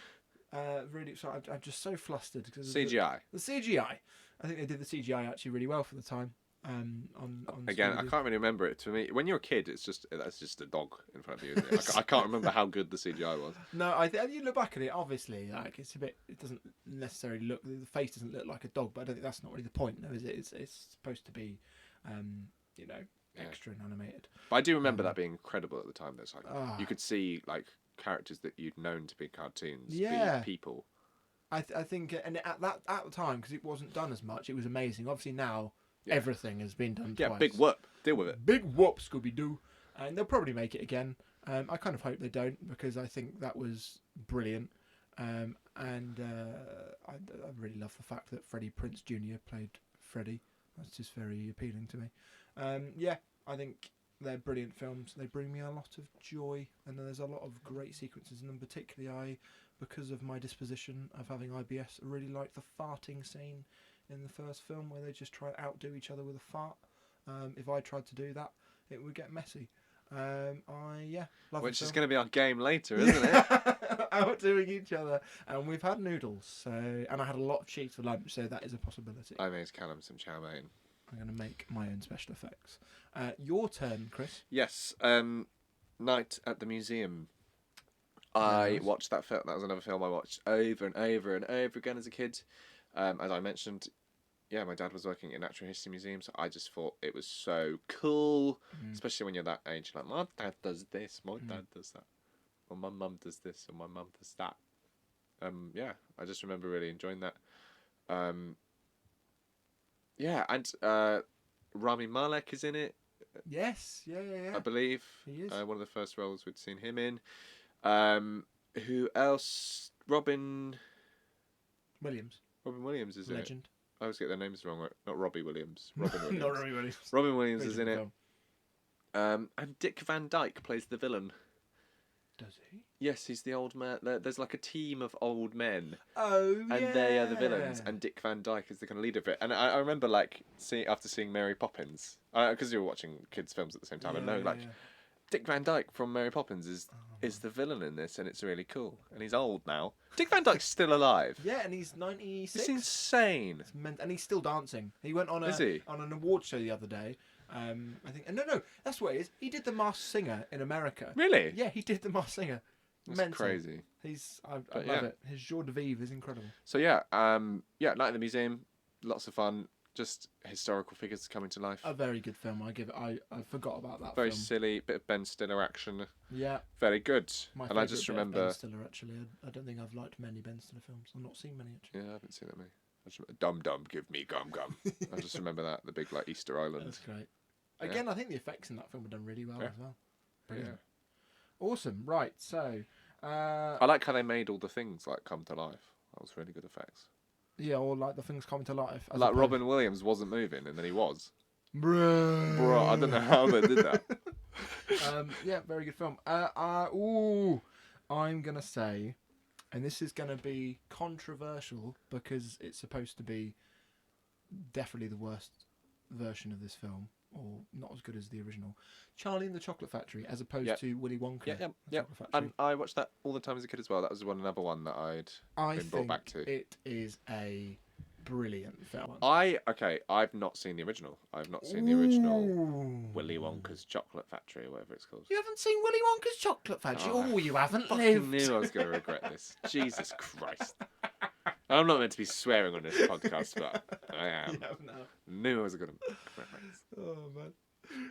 Really, so I'm just so flustered because CGI. The CGI. I think they did the CGI actually really well for the time. On Again, I Scooby-Doo. can't really remember it. To me, when you're a kid, that's just a dog in front of you. Isn't it? I can't remember how good the CGI was. No, you look back at it. Obviously, like it's a bit. It doesn't necessarily look. The face doesn't look like a dog, but I don't think that's not really the point, though, is it? It's supposed to be, extra and animated. But I do remember that being incredible at the time. There's like Ah. you could see like characters that you'd known to be cartoons, Yeah. be people. I think, and at the time, because it wasn't done as much, it was amazing. Obviously now everything has been done Yeah, twice. big whoop. Deal with it. Big whoop, Scooby Doo, and they'll probably make it again. I kind of hope they don't, because I think that was brilliant. And I really love the fact that Freddie Prinze Jr. played Freddie. That's just very appealing to me. Yeah, I think they're brilliant films. They bring me a lot of joy, and there's a lot of great sequences in them. Particularly, because of my disposition of having IBS, I really like the farting scene in the first film where they just try and outdo each other with a fart. If I tried to do that, it would get messy. Love Which the is film. going to be our game later, isn't it? Outdoing each other, and we've had noodles, and I had a lot of cheese for lunch, so that is a possibility. I made Callum some chow mein. I'm going to make my own special effects. Your turn, Chris. Yes, Night at the Museum. I Nice. watched that film. That was another film I watched over and over and over again as a kid. As I mentioned, yeah, my dad was working in Natural History Museum, so I just thought it was so cool, especially when you're that age. Like, my dad does this, my dad does that, or my mum does this, or my mum does that. Yeah, I just remember really enjoying that. Yeah, and Rami Malek is in it, Yes, yeah. I believe. He is. One of the first roles we'd seen him in. Who else? Robin Williams, Williams is in it. legend. I always get their names wrong. Not Robbie Williams. Robin Williams. Not Robbie Williams. Robin Williams is in Great it. film. And Dick Van Dyke plays the villain. Does he? Yes, he's the old man. There's like a team of old men, Oh, and they are the villains. And Dick Van Dyke is the kind of leader of it. And I remember like after seeing Mary Poppins, because you were watching kids' films at the same time. I know Dick Van Dyke from Mary Poppins is the villain in this, and it's really cool. And he's old now. Dick Van Dyke's still alive. Yeah, and he's 96. It's insane. And he's still dancing. He went on Is he? on an award show the other day. I think. No, that's what it is. He did the Masked Singer in America. Really? Yeah, he did the Masked Singer. That's Mental. crazy. I love yeah. it. His joie de vivre is incredible. So yeah, Night at the Museum, lots of fun. Just historical figures coming to life. A very good film. I forgot about that. Very film. silly, bit of Ben Stiller action. Yeah. Very good. My And I favourite just bit of remember. Ben Stiller, actually. I don't think I've liked many Ben Stiller films. I've not seen many actually. Yeah, I haven't seen that many. Dum Dum, give me gum gum. I just remember that the big like Easter Island. That's great. Again, I think the effects in that film were done really well Yeah. as well. Yeah. Brilliant. Awesome. Right. So. I like how they made all the things like come to life. That was really good effects. Yeah, or like the things come to life. as Like opposed- Robin Williams wasn't moving, and then he was. Bruh. Bro, I don't know how they did that. Yeah, very good film. I'm gonna say, and this is gonna be controversial because it's supposed to be definitely the worst version of this film, or not as good as the original. Charlie and the Chocolate Factory, as opposed Yep. to Willy Wonka. Yeah, and the yeah. Chocolate Factory. And I watched that all the time as a kid as well. That was another one that I'd I been brought think back to. it is a brilliant film. I've not seen the original. I've not seen the original Ooh. Willy Wonka's Chocolate Factory or whatever it's called. You haven't seen Willy Wonka's Chocolate Factory? Oh, Oh, you haven't I lived. knew I was going to regret this. Jesus Christ. I'm not meant to be swearing on this podcast, but I am. You have now. Knew I was going to regret this. Oh man.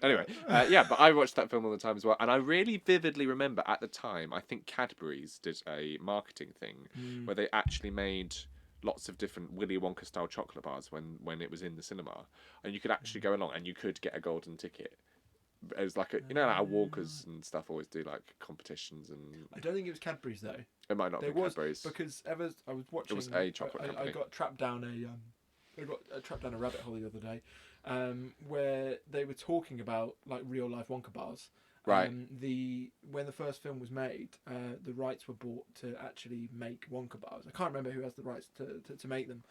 Anyway, yeah, but I watched that film all the time as well, and I really vividly remember at the time. I think Cadbury's did a marketing thing where they actually made lots of different Willy Wonka style chocolate bars when it was in the cinema, and you could actually go along and you could get a golden ticket. It was like like Walkers and stuff always do like competitions and. I don't think it was Cadbury's though. It might not be Cadbury's because I was watching. It was a chocolate company. I got trapped down a rabbit hole the other day, where they were talking about like real life Wonka bars. Right. When the first film was made, the rights were bought to actually make Wonka bars. I can't remember who has the rights to make them.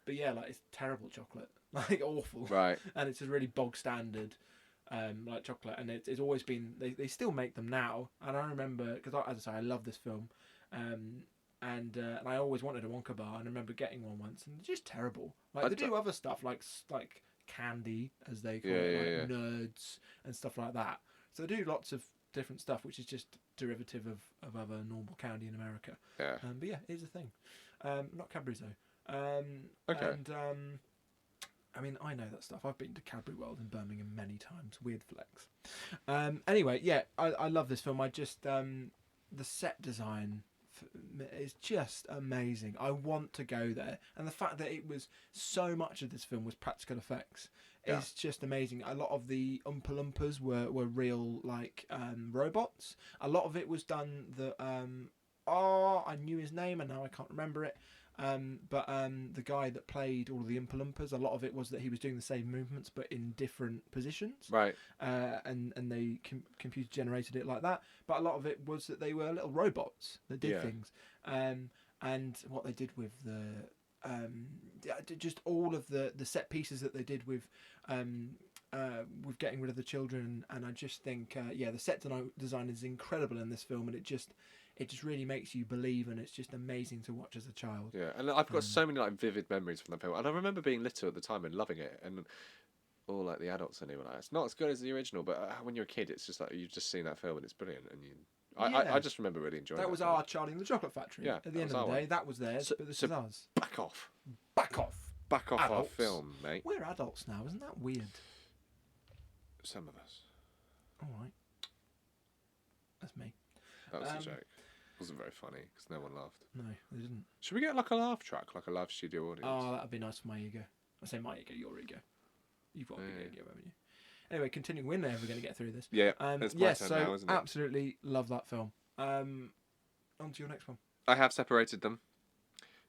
But yeah, like it's terrible chocolate, like awful. Right. And it's a really bog standard. Like chocolate, and it's always been. They still make them now, and I remember because as I say, I love this film, and I always wanted a Wonka bar, and I remember getting one once, and it's just terrible. Like they do other stuff like candy, as they call it, nerds and stuff like that. So they do lots of different stuff, which is just derivative of other normal candy in America. Yeah. But yeah, it is a thing. Not Cadbury's though. Okay. And I mean, I know that stuff. I've been to Cadbury World in Birmingham many times. Weird flex. Anyway, yeah, I love this film. I just the set design is just amazing. I want to go there, and the fact that it was so much of this film was practical effects is just amazing. A lot of the Oompa Loompas were real, like robots. A lot of it was done that. I knew his name, and now I can't remember it. But the guy that played all of the Oompa Loompas, a lot of it was that he was doing the same movements but in different positions. Right. And they computer generated it like that. But a lot of it was that they were little robots that did things. And what they did with just all of the set pieces that they did with getting rid of the children. And I just think, the set design is incredible in this film, and it just really makes you believe, and it's just amazing to watch as a child. Yeah, and I've got so many like vivid memories from that film, and I remember being little at the time and loving it, and all like the adults anyway. Like, it's not as good as the original, but when you're a kid, it's just like you've just seen that film and it's brilliant, and I just remember really enjoying. That was our Charlie and the Chocolate Factory. Yeah, at the end of the day, that was theirs, but this is ours. Back off. Back off. Back off Adults. our film, mate. We're adults now, isn't that weird? Some of us. All right. That's me. That was a joke. Wasn't very funny because no one laughed. No, they didn't. Should we get like a laugh track, like a live studio audience? Oh, that'd be nice for my ego. I say my ego, your ego. You've got a big ego, haven't you? Anyway, continuing, we're never going to get through this. Yeah, it's my turn now, isn't it? Absolutely love that film. On to your next one. I have separated them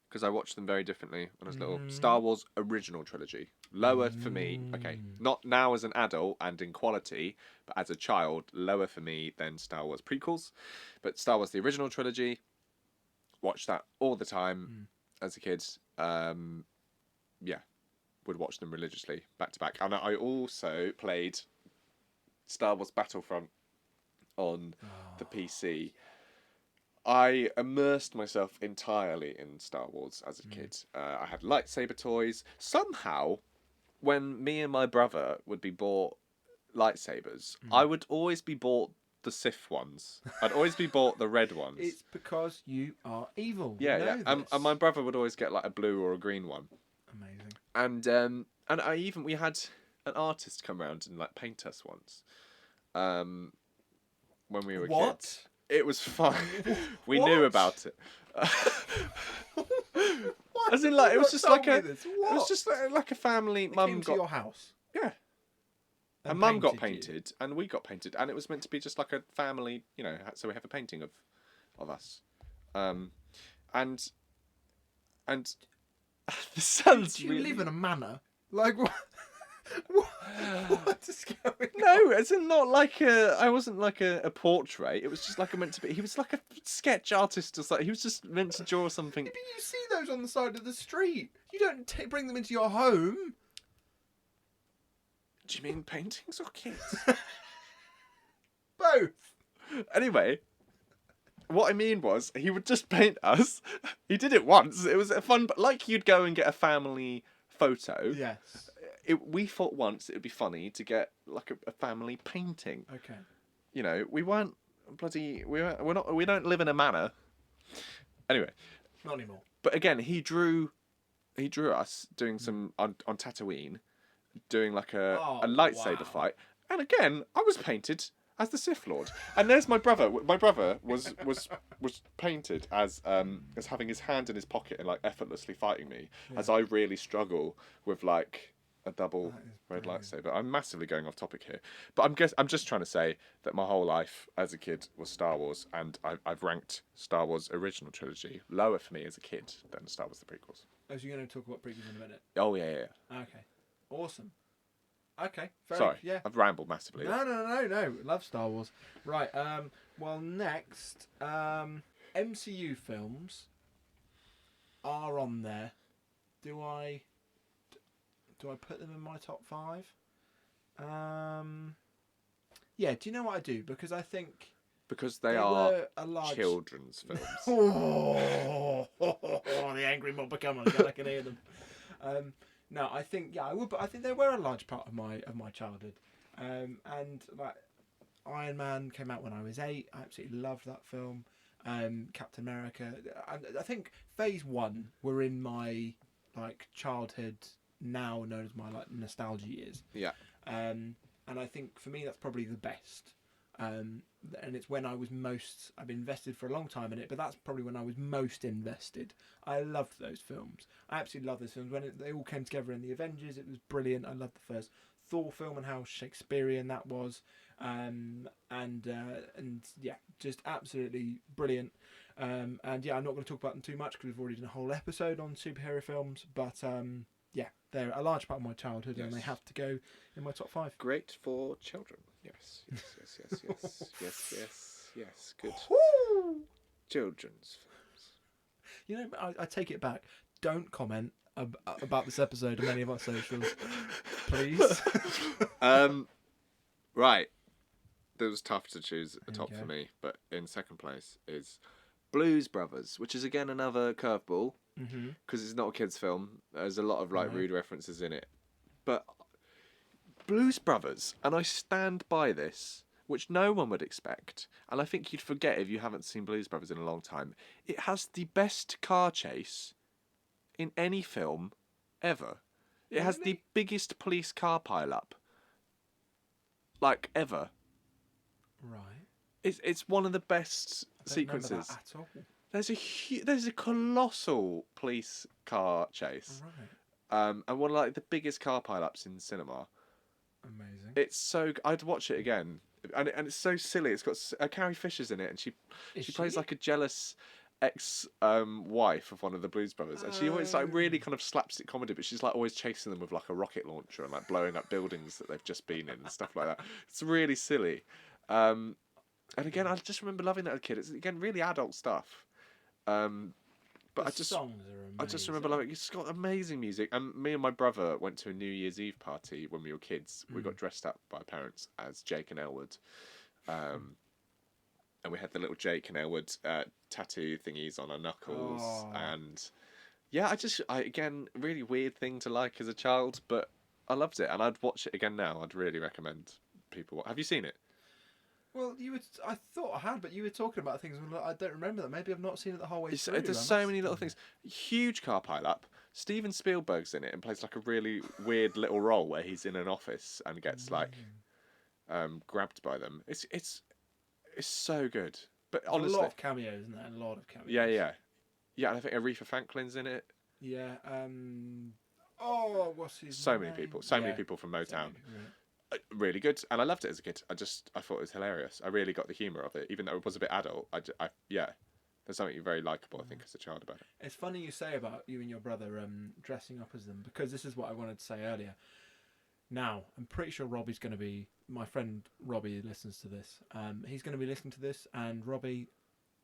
because I watched them very differently when I was little. Star Wars original trilogy. Lower for me. Okay, not now as an adult and in quality, but as a child, lower for me than Star Wars prequels. But Star Wars the original trilogy, watched that all the time as a kid. Would watch them religiously back to back. And I also played Star Wars Battlefront on the PC. I immersed myself entirely in Star Wars as a kid. I had lightsaber toys. Somehow, when me and my brother would be bought lightsabers, I would always be bought the Sith ones. I'd always be bought the red ones. It's because you are evil. Yeah. And my brother would always get like a blue or a green one. Amazing. And we had an artist come around and like paint us once. When we were kids. It was fun. We knew about it. As in, like, it was just like a family. Mum came to your house. Yeah. And Mum got painted, and we got painted, and it was meant to be just like a family, you know. So we have a painting of us, and the sounds. Do you live in a manor? Like what? What is going on? No, as in not like I wasn't like a portrait. It was just like meant to be. He was like a sketch artist, or like he was just meant to draw something. But you see those on the side of the street. You don't bring them into your home. Do you mean paintings or kids? Both. Anyway, what I mean was he would just paint us. He did it once. It was fun, but like you'd go and get a family photo. Yes. We thought once it would be funny to get like a family painting. Okay. You know, we weren't bloody. We don't live in a manor. Anyway. Not anymore. But again, he drew us doing some on Tatooine. doing like a Oh, lightsaber wow. fight, and again I was painted as the Sith Lord, and there's my brother. My brother was painted as having his hand in his pocket and like effortlessly fighting me, as I really struggle with like a double red lightsaber. I'm massively going off topic here, but I'm just trying to say that my whole life as a kid was Star Wars, and I've ranked Star Wars original trilogy lower for me as a kid than Star Wars the prequels. Oh, so you're going to talk about prequels in a minute? Oh yeah. Okay. Awesome. Okay. Sorry, Yeah. I've rambled massively. No. Love Star Wars. Right. Well, next, MCU films are on there. Do I put them in my top 5? Yeah. Do you know what I do? Because I think Because they were are a large children's films. The angry mob are coming. I can hear them. No, I think I would, but I think they were a large part of my childhood. And like Iron Man came out when I was 8. I absolutely loved that film. Captain America. I think Phase 1 were in my like childhood, now known as my like nostalgia years. Yeah. And I think for me that's probably the best. And it's when I've been invested for a long time in it, but that's probably when I was most invested. I loved those films. I absolutely love those films. When they all came together in the Avengers, it was brilliant. I loved the first Thor film and how Shakespearean that was. And yeah, just absolutely brilliant. And yeah, I'm not going to talk about them too much because we've already done a whole episode on superhero films, but yeah, they're a large part of my childhood, and they have to go in my top 5. Great for children. Yes. Good. Children's films. You know, I take it back. Don't comment about this episode on any of our socials, please. Right. It was tough to choose a top for me, but in second place is Blues Brothers, which is again another curveball because it's not a kids' film. There's a lot of like rude references in it, but Blues Brothers, and I stand by this, which no one would expect, and I think you'd forget if you haven't seen Blues Brothers in a long time. It has the best car chase in any film ever. It has the biggest police car pile-up, like ever. Right. It's one of the best sequences. Remember that at all. There's a colossal police car chase. Right. And one of like the biggest car pile-ups in cinema. Amazing. It's so I'd watch it again, and it's so silly. It's got Carrie Fisher's in it, and she plays like a jealous ex-wife of one of the Blues Brothers, and she always like really kind of slapstick comedy, but she's like always chasing them with like a rocket launcher and like blowing up buildings that they've just been in and stuff like that. It's really silly. And again, I just remember loving that as a kid. It's again really adult stuff. But the songs are amazing. I just remember like it's got amazing music. And me and my brother went to a New Year's Eve party when we were kids. We got dressed up by our parents as Jake and Elwood. And we had the little Jake and Elwood tattoo thingies on our knuckles. And yeah, I again, really weird thing to like as a child, but I loved it. And I'd watch it again now. I'd really recommend people. Have you seen it? Well, I thought I had, but you were talking about things. I don't remember that. Maybe I've not seen it the whole way through. There's so many little things. Huge car pile up. Steven Spielberg's in it and plays like a really weird little role where he's in an office and gets like grabbed by them. It's so good. But honestly, a lot of cameos, isn't there? A lot of cameos. Yeah. And I think Aretha Franklin's in it. Yeah. What's his name? So many people from Motown. Really good, and I loved it as a kid. I thought it was hilarious. I really got the humour of it, even though it was a bit adult. There's something very likeable, I think, as a child about it. It's funny you say about you and your brother dressing up as them, because this is what I wanted to say earlier. Now, I'm pretty sure Robbie's going to be, my friend Robbie listens to this. He's going to be listening to this, and Robbie,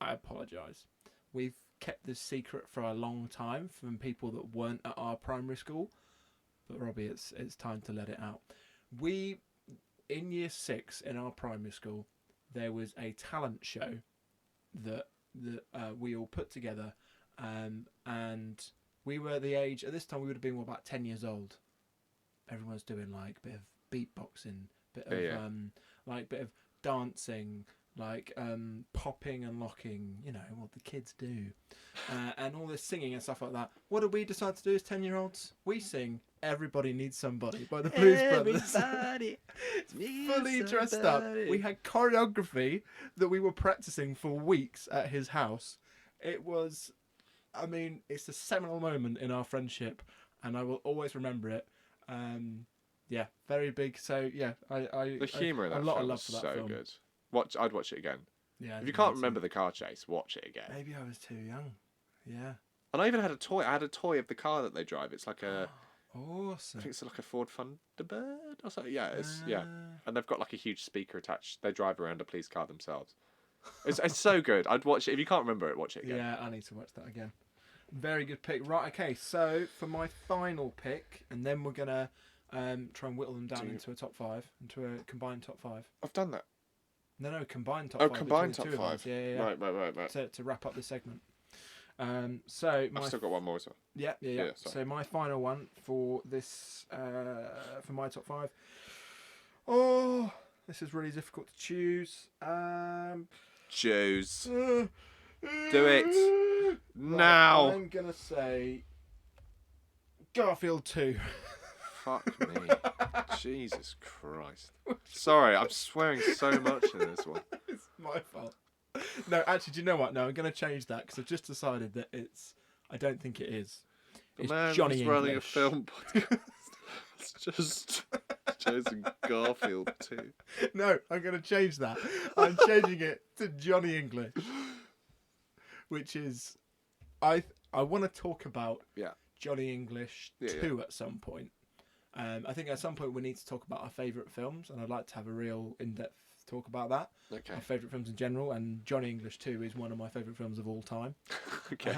I apologise. We've kept this secret for a long time from people that weren't at our primary school, but Robbie, it's time to let it out. In year 6 in our primary school, there was a talent show that we all put together, and we were the age, at this time we would have been about 10 years old. Everyone's doing like a bit of beatboxing, bit of bit of dancing, like popping and locking, you know, what the kids do, and all this singing and stuff like that. What did we decide to do as 10-year-olds? We sing "Everybody Needs Somebody" by the Blues Brothers. Everybody Fully dressed up. We had choreography that we were practicing for weeks at his house. It was, I mean, it's a seminal moment in our friendship, and I will always remember it. Yeah, very big. So yeah, The humour in that a lot film of love is for that so film. good. I'd watch it again. Yeah, If you can't remember the car chase, watch it again. maybe I was too young. Yeah. And I even had a toy. I had a toy of the car that they drive. It's like a, I Awesome. think it's like a Ford Thunderbird or something. Yeah, Ah. and they've got like a huge speaker attached. They drive around a police car themselves. It's so good. I'd watch it. If you can't remember it, watch it again. Yeah, I need to watch that again. Very good pick. Right, okay, so for my final pick, and then we're going to try and whittle them down into a top 5, into a combined top 5. I've done that. No, combined top Oh, 5. combined between top the two of us. 5. Yeah. Right. To wrap up this segment. So I've still got one more as well. Yeah. sorry. So my final one for this, for my top 5. Oh, this is really difficult to choose. Choose. Do it. Now. I'm gonna say Garfield 2. Fuck me. Jesus Christ. Sorry, I'm swearing so much in this one. It's my fault. No, actually, do you know what? No, I'm gonna change that because I've just decided that it's. I don't think it is. It's The man Johnny who's running a English. film podcast has just chosen Garfield 2. No, I'm gonna change that. I'm changing it to Johnny English, which is, I want to talk about Yeah. Johnny English 2 at some point. I think at some point we need to talk about our favourite films, and I'd like to have a real in-depth talk about that. Okay. Our favourite films in general, and Johnny English 2 is one of my favourite films of all time. Okay.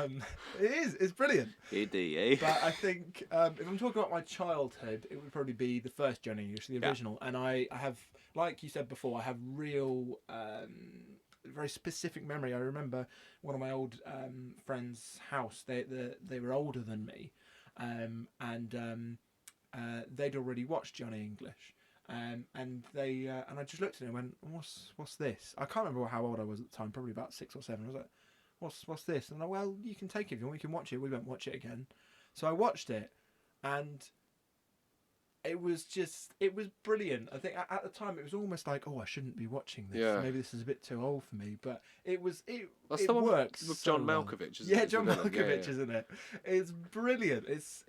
It is. It's brilliant. EDA. But I think if I'm talking about my childhood, it would probably be the first Johnny English, the original. And I have, like you said before, I have real, very specific memory. I remember one of my old friends' house. They were older than me, and they'd already watched Johnny English. And I just looked at him and went, what's this? I can't remember how old I was at the time, probably about 6 or 7. I was like, what's this? And I, well, you can take it if you want, we can watch it. We won't watch it again. So I watched it, and it was brilliant. I think at the time it was almost like, I shouldn't be watching this. Yeah. Maybe this is a bit too old for me, but That's it the one works with so John well. Malkovich, isn't it? Yeah, Is the John villain? Malkovich, Yeah. isn't it? It's brilliant. It's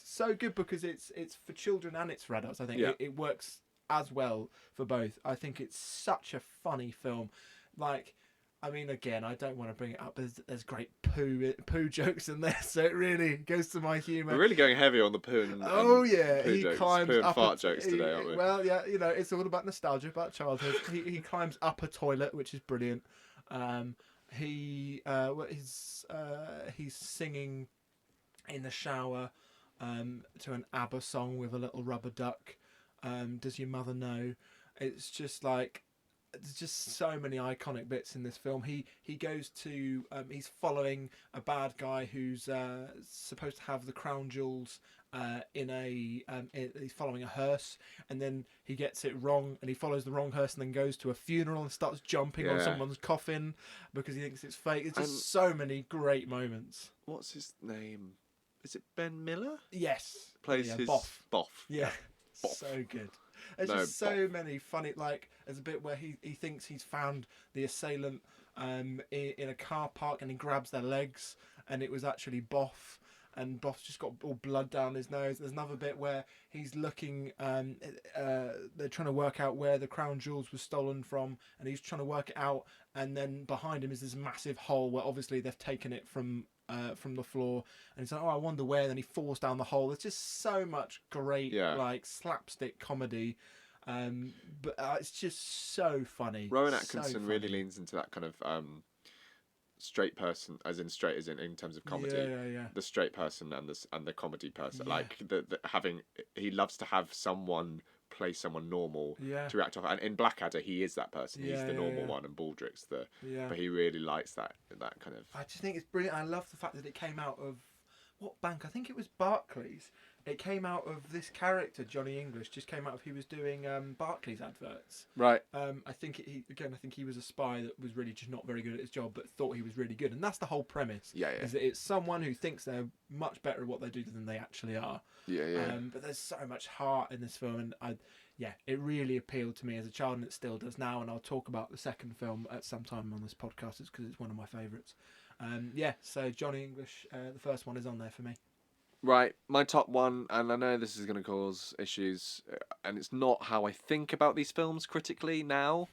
so good because it's for children and it's for adults. I think Yeah. it works as well for both. I think it's such a funny film. Like, I mean, again, I don't want to bring it up. There's great poo jokes in there, so it really goes to my humour. We're really going heavy on the poo and Oh yeah, poo he jokes, climbs poo and up fart jokes today, aren't we? Well, yeah, you know, it's all about nostalgia, about childhood. he climbs up a toilet, which is brilliant. He's singing in the shower to an ABBA song with a little rubber duck. Does your mother know? It's just like, there's just so many iconic bits in this film. He goes to he's following a bad guy who's supposed to have the crown jewels he's following a hearse, and then he gets it wrong and he follows the wrong hearse and then goes to a funeral and starts jumping on someone's coffin because he thinks it's fake. It's just so many great moments. What's his name? Is it Ben Miller? Yes. Plays his Boff. Yeah. Boff. So good. There's just so many funny, like, there's a bit where he thinks he's found the assailant in a car park and he grabs their legs and it was actually Boff, and Boff's just got all blood down his nose. There's another bit where he's looking, they're trying to work out where the crown jewels were stolen from, and he's trying to work it out, and then behind him is this massive hole where obviously they've taken it from the floor, and he's like, I wonder where. Then he falls down the hole. There's just so much great like slapstick comedy, but it's just so funny. Rowan So Atkinson really funny. leans into that kind of straight person, as in straight as in terms of comedy. Yeah. The straight person and the comedy person, Yeah. like he loves to have someone play someone normal Yeah. to react off. And in Blackadder, he is that person. He's Yeah, the normal yeah. one, and Baldrick's Yeah. But he really likes that kind of. I just think it's brilliant. I love the fact that it came out of what bank? I think it was Barclays. It came out of this character, Johnny English. Just came out of he was doing Barclays adverts. Right. I think he was a spy that was really just not very good at his job, but thought he was really good, and that's the whole premise. Yeah. Is that it's someone who thinks they're much better at what they do than they actually are. Yeah. But there's so much heart in this film, and it really appealed to me as a child, and it still does now. And I'll talk about the second film at some time on this podcast, because it's one of my favourites. So Johnny English, the first one is on there for me. Right, my top one, and I know this is going to cause issues, and it's not how I think about these films critically now,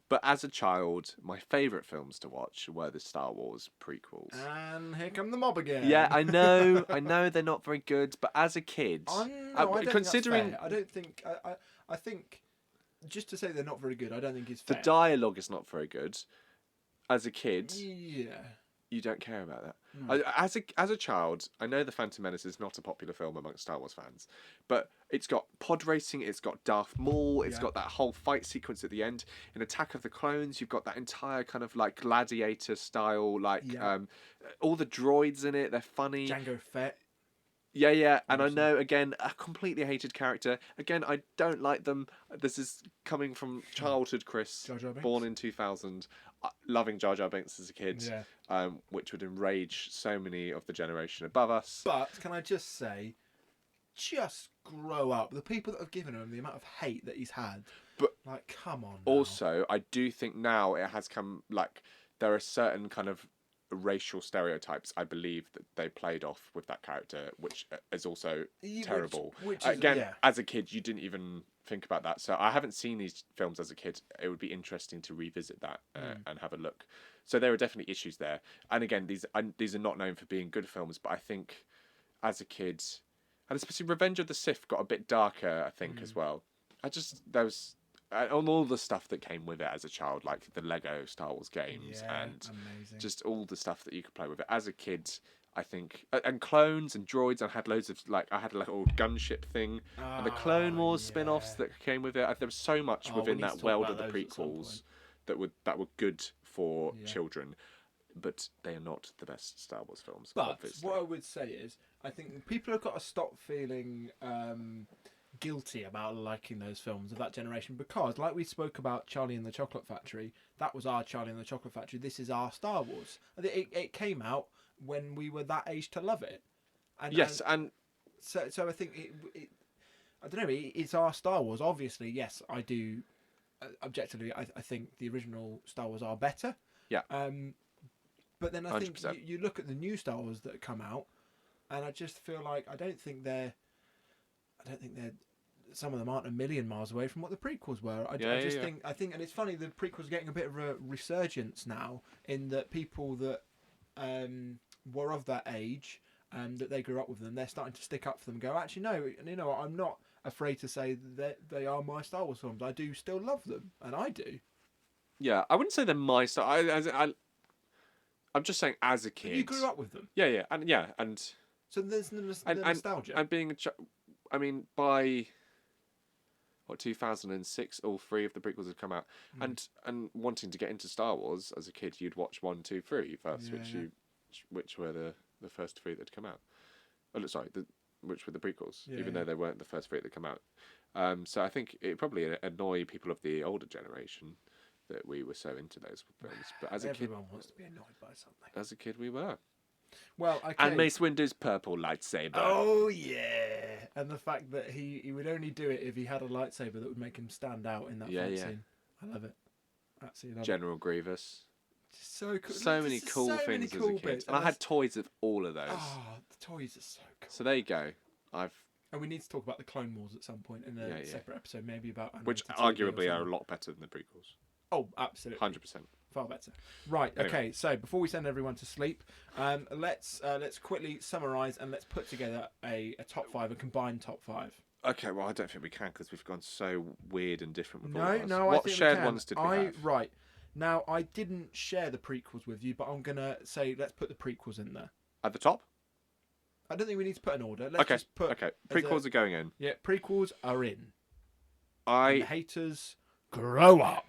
but as a child, my favourite films to watch were the Star Wars prequels. And here come the mob again. Yeah, I know they're not very good, but as a kid, I don't considering think that's fair. I don't think I think just to say they're not very good, I don't think it's fair. the dialogue is not very good, as a kid, Yeah. you don't care about that. As a child, I know The Phantom Menace is not a popular film amongst Star Wars fans, but it's got pod racing, it's got Darth Maul, it's got that whole fight sequence at the end. In Attack of the Clones, you've got that entire kind of like gladiator style, all the droids in it, they're funny. Jango Fett. Yeah, and I know, again, a completely hated character. Again, I don't like them. This is coming from childhood Chris, Jar Jar Binks. born in 2000, loving Jar Jar Binks as a kid, which would enrage so many of the generation above us. But can I just say, just grow up. The people that have given him the amount of hate that he's had. But come on. Now. Also, I do think now it has come, there are certain kind of racial stereotypes I believe that they played off with that character, which is also terrible. Which Again, as a kid, you didn't even think about that. So I haven't seen these films as a kid. It would be interesting to revisit that and have a look. So there are definitely issues there. And again, these are not known for being good films, but I think as a kid, and especially Revenge of the Sith got a bit darker, I think, as well. On all the stuff that came with it as a child, like the Lego Star Wars games and amazing. just all the stuff that you could play with it. As a kid, I think, and clones and droids, I had loads of, I had a little gunship thing, and the Clone Wars spin-offs that came with it. There was so much within that world of the prequels that were good for children, but they are not the best Star Wars films, But obviously. what I would say is, I think people have got to stop feeling guilty about liking those films of that generation, because like we spoke about Charlie and the Chocolate Factory, that was our Charlie and the Chocolate Factory, this is our Star Wars. It came out when we were that age to love it, and so I think it I don't know, it's our Star Wars. Obviously, yes, I do objectively I think the original Star Wars are better, but then I 100%. Think you look at the new Star Wars that come out, and I just feel like I don't think they're some of them aren't a million miles away from what the prequels were. I think, and it's funny, the prequels are getting a bit of a resurgence now, in that people that were of that age and that they grew up with them, they're starting to stick up for them and go, actually, no, you know, I'm not afraid to say that they are my Star Wars films. I do still love them, and I do. Yeah, I wouldn't say they're my Star. I'm just saying, as a kid, but you grew up with them. And so there's the nostalgia. And being by 2006, all three of the prequels have come out, and wanting to get into Star Wars as a kid, you'd watch 1, 2, 3 first, which were the first three that had come out. Oh, sorry, which were the prequels, even though they weren't the first three that come out. So I think it probably annoyed people of the older generation that we were so into those films. But as a kid, everyone wants to be annoyed by something. As a kid, we were. Well, okay. And Mace Windu's purple lightsaber. Oh yeah, and the fact that he would only do it if he had a lightsaber that would make him stand out in that fight scene. I love it. Absolutely love General Grievous. So cool. So many cool things as a kid. Bits. And I had toys of all of those. Oh, the toys are so cool. So there you go. And we need to talk about the Clone Wars at some point in a separate episode, maybe about which arguably are a lot better than the prequels. Oh, absolutely. 100%. Far better. Right. Anyway. Okay. So before we send everyone to sleep, let's quickly summarise and let's put together a top 5, a combined top 5. Okay. Well, I don't think we can, because we've gone so weird and different with all of us. No. What I think shared we can. ones did we have? Right. Now, I didn't share the prequels with you, but I'm gonna say let's put the prequels in there. At the top? I don't think we need to put an order. Let's just put. Okay. Prequels are going in. Yeah, prequels are in. And the haters grow up.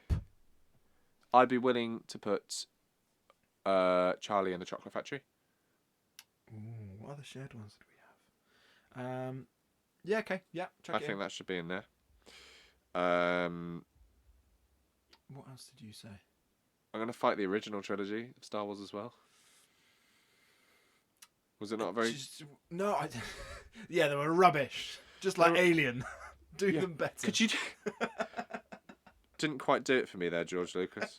I'd be willing to put Charlie and the Chocolate Factory. Ooh, what other shared ones did we have? Yeah, okay. Yeah, I think that should be in there. I'm What else did you say? going to fight the original trilogy of Star Wars as well. Was it not very... No, yeah, they were rubbish. Just like Alien. Do them better. Could you... Didn't quite do it for me there, George Lucas.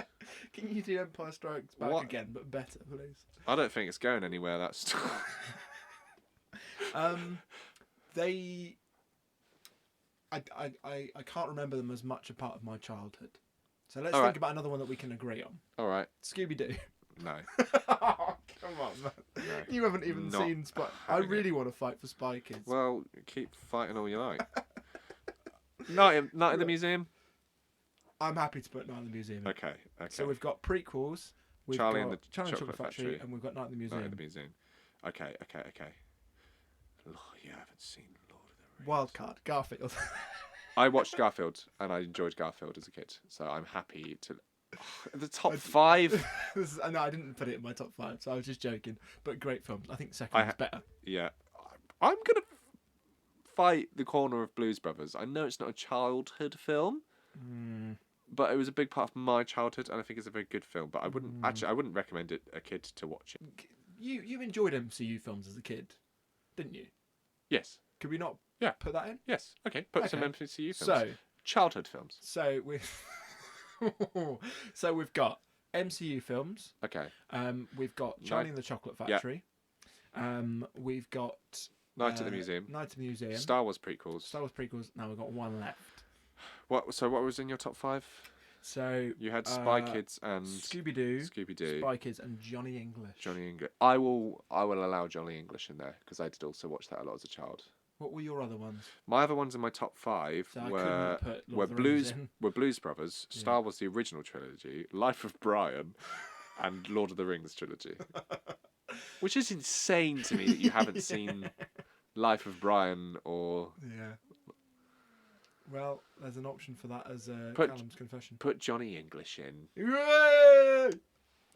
Can you do Empire Strikes Back again, but better, please? I don't think it's going anywhere, that story. I can't remember them as much a part of my childhood. So let's All think right. about another one that we can agree on. All right. Scooby-Doo. No. Oh, come on, man. No. You haven't even Not seen Spy. I having really want to fight for Spy Kids. Well, keep fighting all you like. Night in the Museum? I'm happy to put Night in the Museum in. Okay. So we've got prequels. We've Charlie got and the Charlie and Chocolate Factory, Factory. and we've got Night in the Museum. Night in the Museum. Okay. You haven't seen Lord of the Rings. Wildcard, Garfield. I watched Garfield, and I enjoyed Garfield as a kid, so I'm happy to... The top 5? No, I didn't put it in my top 5, so I was just joking. But great films. I think the second one's better. Yeah. I'm going to fight the corner of Blues Brothers. I know it's not a childhood film, but it was a big part of my childhood, and I think it's a very good film. But I wouldn't recommend it a kid to watch it. You enjoyed MCU films as a kid, didn't you? Yes. Could we not Yeah. put that in? Yes. Okay. Put some Okay. MCU films. So Childhood films. So we've got MCU films. Okay. We've got Charlie and the Chocolate Yeah. Factory. We've got Night at the Museum. Night at the Museum. Star Wars prequels. Star Wars prequels. Now we've got one left. What was in your top 5? So You had Spy Kids and Scooby-Doo, Scooby-Doo. Spy Kids, and Johnny English. Johnny English. I will allow Johnny English in there because I did also watch that a lot as a child. What were your other ones? My other ones in my top 5 So I were couldn't put Lord of the Rings in. Blues Brothers, Star Wars the original trilogy, Life of Brian, and Lord of the Rings trilogy. Which is insane to me that you haven't seen Life of Brian or... Yeah. Well, there's an option for that as Put- Callum's confession. Put Johnny English in. Hooray!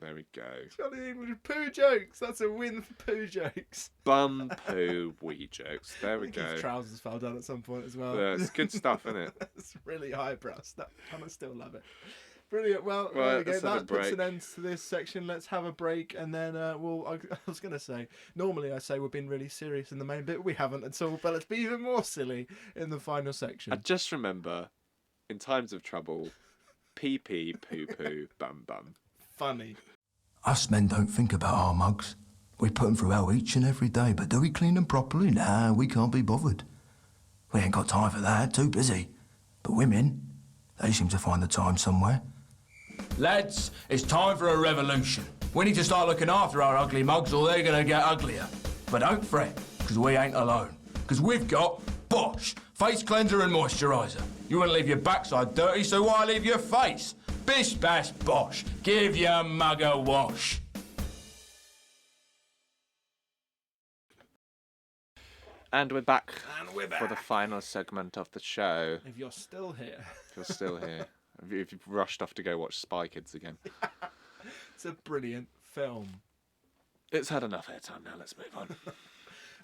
There we go. Johnny English poo jokes. That's a win for poo jokes. Bum poo wee jokes. There we I think go. his trousers fell down at some point as well. Yeah, it's good stuff, isn't it? It's really highbrow stuff, and I still love it. Brilliant. Well, there Right, we go. let's have a That puts an break. end to this section. Let's have a break, and then I was going to say, normally I say we've been really serious in the main bit. We haven't at all, but let's be even more silly in the final section. I just remember, in times of trouble, pee pee poo poo bum bum. Funny. Us men don't think about our mugs. We put 'em through hell each and every day, but do we clean 'em properly? Nah, we can't be bothered. We ain't got time for that, too busy. But women, they seem to find the time somewhere. Lads, it's time for a revolution. We need to start looking after our ugly mugs or they're gonna get uglier. But don't fret, because we ain't alone. Because we've got Bosch, face cleanser and moisturiser. You wouldn't leave your backside dirty, so why leave your face? Bish bash Bosch, give your mug a wash. And we're back we're for the final segment of the show. If you're still here, If you're still here. If you've rushed off to go watch Spy Kids again. it's a brilliant film. It's had enough airtime now, let's move on.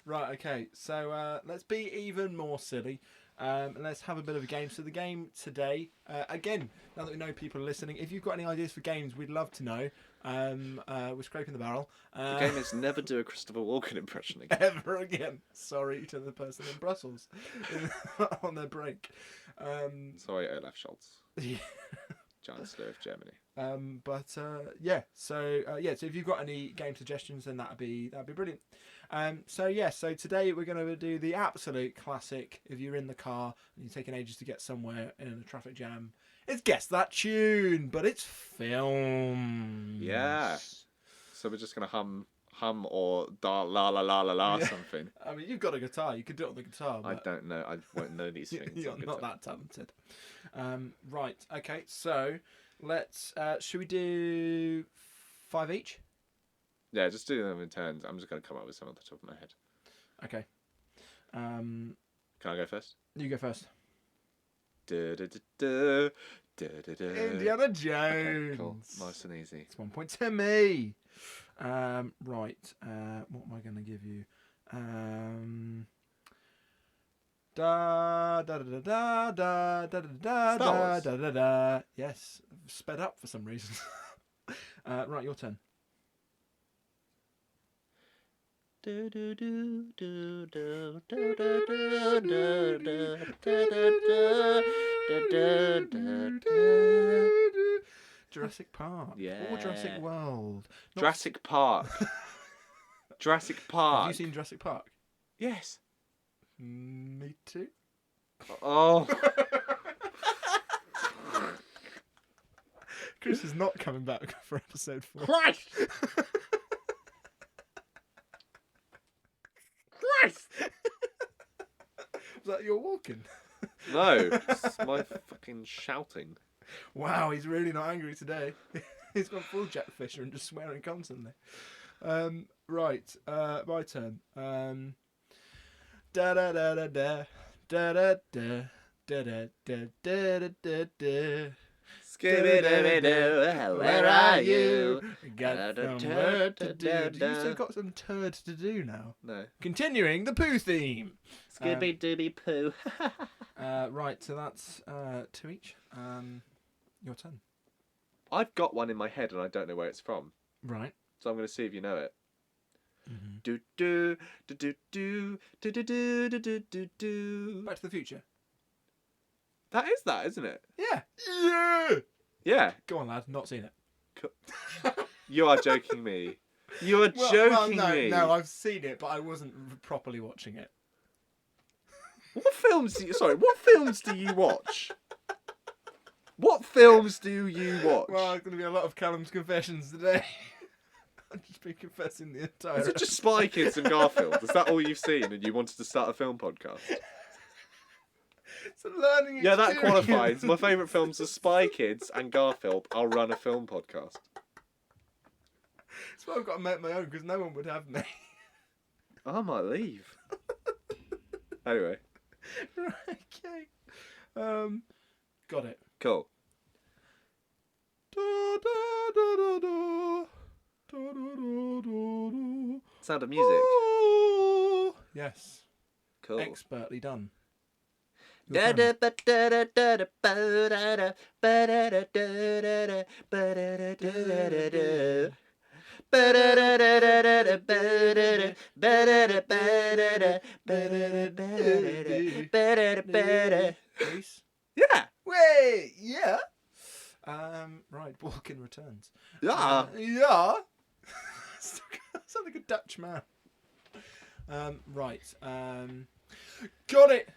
Right, okay, so let's be even more silly. And let's have a bit of a game. So the game today, again, now that we know people are listening, if you've got any ideas for games, we'd love to know. We're scraping the barrel. The game is never do a Christopher Walken impression again. Ever again. Sorry to the person in Brussels on their break. Sorry, Olaf Scholz, Yeah. Chancellor of Germany. So if you've got any game suggestions, then that'd be brilliant. So today we're going to do the absolute classic. If you're in the car and you're taking ages to get somewhere in a traffic jam, it's Guess That Tune, but it's film. Yeah. So we're just gonna hum or da la la la la la Yeah. something. I mean, you've got a guitar. You could do it on the guitar. I But don't know. I won't know these things. you're on not guitar. that talented. Right. Okay. So let's. Should we do 5 each? Yeah, just do them in turns. I'm just gonna come up with some off the top of my head. Okay. Can I go first? You go first. Du-du-du-du, du-du-du. Indiana Jones. Okay, cool. Nice and easy. It's 1 point to me. Right. What am I going to give you? Da da da da da da da da Star da Wars. da da da. Yes, sped up for some reason. Right, your turn. Jurassic Park. Or Jurassic Yeah. World. Not Jurassic Park. Jurassic Park. Have you seen Jurassic Park? Yes. Me too. Oh. Chris is not coming back for episode 4. Christ! Christ! Was that your walking? No, it's my fucking shouting. Wow, he's really not angry today. He's gone full Jack Fisher and just swearing constantly. Right, my turn. Da da da da da da da da da da da da da da. Scooby-Dooby-Doo, where are you? Got some work to do. You still got some turds to do now. No. Continuing the poo theme. Scooby-Dooby-Poo. Right, so that's 2 each. Your turn. I've got one in my head and I don't know where it's from, Right. so I'm going to see if you know it. Mm-hmm. Do do do do do do do do do do do do. Back to the Future. That is that, isn't it? Yeah. Yeah. Yeah. Go on, lad. Not seen it. You are joking me. You are joking me. No, I've seen it, but I wasn't properly watching it. What films do you? Sorry, what films do you watch? What films do you watch? Well, there's going to be a lot of Callum's confessions today. I've just been confessing the entire. Is it just Spy Kids and Garfield? Is that all you've seen, and you wanted to start a film podcast? It's a learning Yeah, that experience. qualifies. My favourite films are Spy Kids and Garfield. I'll run a film podcast. That's why I've got to make my own, because no one would have me. I might leave. Anyway, Right, okay. Got it. cool. Da, da, da, da, da. Da, da, da, da, da. Sound of Music. Oh, yes. Cool. Expertly done. Your turn. Reese? Yeah. Wait, yeah. Right, Balkan returns. Yeah. Yeah. Sound like a Dutch man. Right. Got it.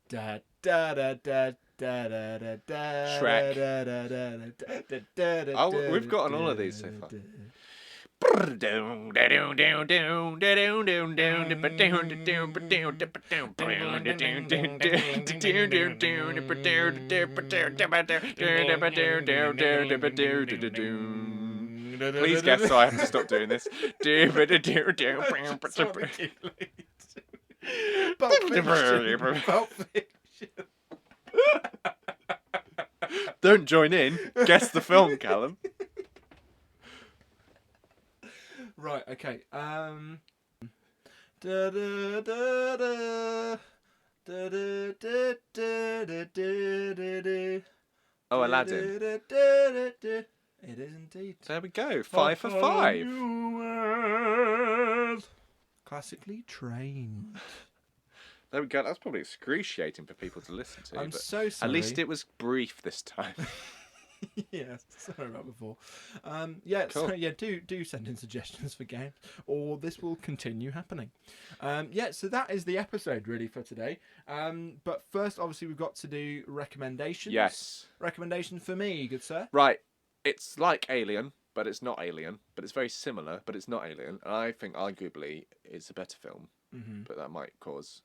Da da da da da da da da. Shrek. Da, da, da, da, da, da, da, Oh, we've gotten all of da, these so far. da. Please guess so I have to stop doing this. Sorry. Pulp Fiction. Pulp Fiction. Don't join in. Guess the film, Callum. Right, okay. Da da da da. Da da da da da da da. Oh, Aladdin. Da, da, da, da. It is indeed. There we go. 5 for 5. Classically trained. There we go. That's probably excruciating for people to listen to. I'm but so sorry. At least it was brief this time. Yeah, sorry about before. Yeah, Cool. so yeah, do send in suggestions for games, or this will continue happening. Yeah, so that is the episode really for today. But first, obviously, we've got to do recommendations. Yes. Recommendations for me, good sir. Right. It's like Alien, but it's not Alien. But it's very similar, but it's not Alien. And I think arguably it's a better film, Mm-hmm. but that might cause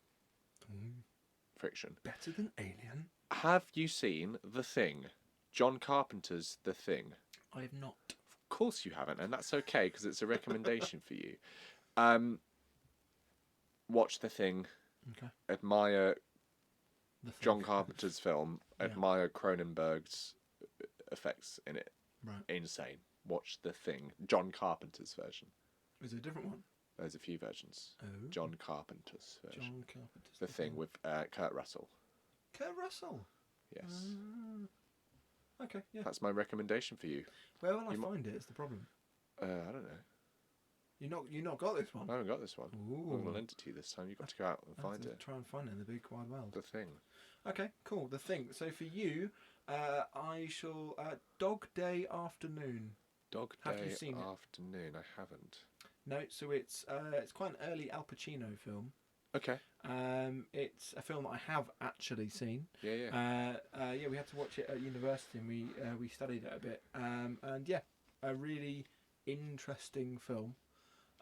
friction. Better than Alien? Have you seen The Thing? John Carpenter's The Thing. I have not. Of course you haven't, and that's okay because it's a recommendation for you. Watch The Thing. Okay. Admire The Thing. John Carpenter's film. Yeah. Admire Cronenberg's effects in it. Right. Insane. Watch The Thing. John Carpenter's version. Is it a different one? There's a few versions. Oh. John Carpenter's version. John Carpenter's The Thing with Kurt Russell. Kurt Russell. Yes. Okay, yeah. That's my recommendation for you. Where will I find it? It's the problem. I don't know. You not got this one. I haven't got this one. Ooh. I'll lend it to you this time. You've got to go out and I have find to it. Try and find it in the big wide world. The Thing. Okay, cool. The Thing. So for you, I shall Dog Day Afternoon. Dog Have Day you seen it? Afternoon. I haven't. No, so it's quite an early Al Pacino film. Okay. It's a film that I have actually seen. Yeah. Yeah, we had to watch it at university and we studied it a bit. And yeah, a really interesting film.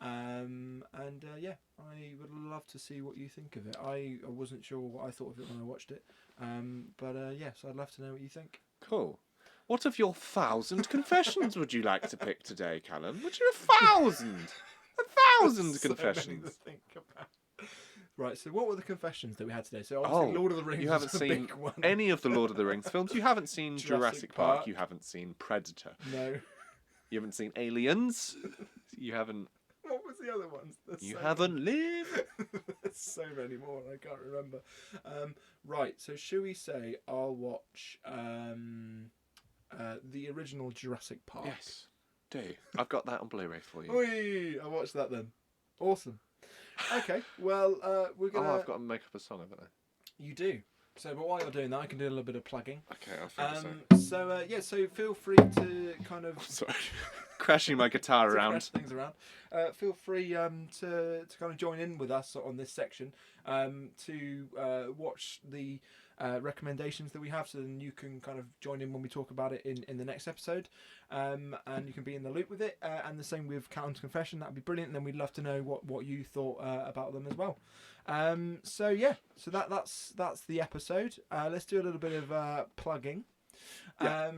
Yeah, I would love to see what you think of it. I wasn't sure what I thought of it when I watched it. Yes, I'd love to know what you think. Cool. What of your 1,000 confessions would you like to pick today, Callum? Would you 1,000? 1,000 So many confessions. to think about. Right, so what were the confessions that we had today? So obviously Lord of the Rings you haven't was a seen big one. any of the Lord of the Rings films. You haven't seen Jurassic Jurassic Park. Park. You haven't seen Predator. No. You haven't seen Aliens. You haven't. What was the other ones? There's You so haven't lived. There's so many more and I can't remember. Right, so should we say I'll watch the original Jurassic Park? Yes. Do. I've got that on Blu-ray for you. Whee! I'll watch that then. Awesome. Okay, well, we're going to... Oh, I've got to make up a song, haven't I? You do. So, but while you're doing that, I can do a little bit of plugging. Okay, I'll figure this out. So feel free to kind of... Sorry. Crashing my guitar to around. crash things around. Feel free to kind of join in with us on this section to watch the recommendations that we have, so then you can kind of join in when we talk about it in the next episode, and you can be in the loop with it, and the same with Callum's confession. That'd be brilliant, and then we'd love to know what you thought about them as well. So that's the episode. Let's do a little bit of plugging. Yeah.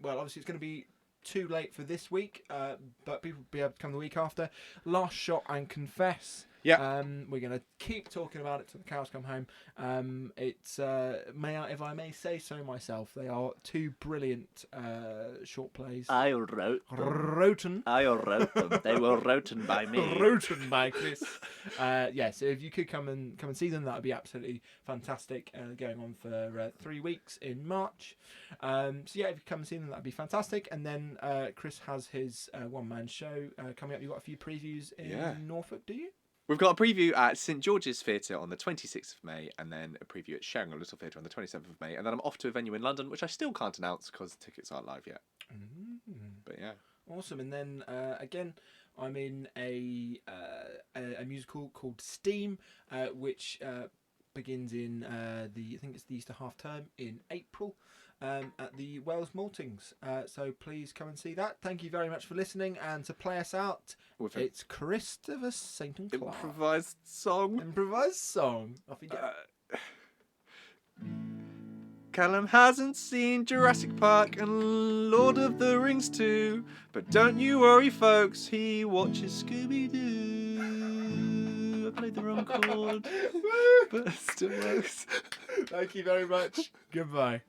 Well, obviously it's going to be too late for this week, but people will be able to come the week after. Last Shot and Confess. Yeah. We're going to keep talking about it till the cows come home. It's if I may say so myself, they are two brilliant short plays. I wrote them. Roten. I wrote them. They were written by me. Roten by Chris. So if you could come and see them, that would be absolutely fantastic. Going on for 3 weeks in March. If you come and see them, that'd be fantastic. And then Chris has his one-man show coming up. You've got a few previews in Norfolk, do you? We've got a preview at St George's Theatre on the 26th of May, and then a preview at Sharing a Little Theatre on the 27th of May, and then I'm off to a venue in London, which I still can't announce because tickets aren't live yet. But yeah. Awesome. And then again, I'm in a musical called Steam, which begins in I think it's the Easter half term in April. At the Wells Maltings. So please come and see that. Thank you very much for listening. And to play us out, it's Christopher St. Clark. Improvised song. Improvised song. Off you go. Callum hasn't seen Jurassic Park and Lord of the Rings 2, but don't you worry, folks, he watches Scooby-Doo. I played the wrong chord, but it still works. Thank you very much. Goodbye.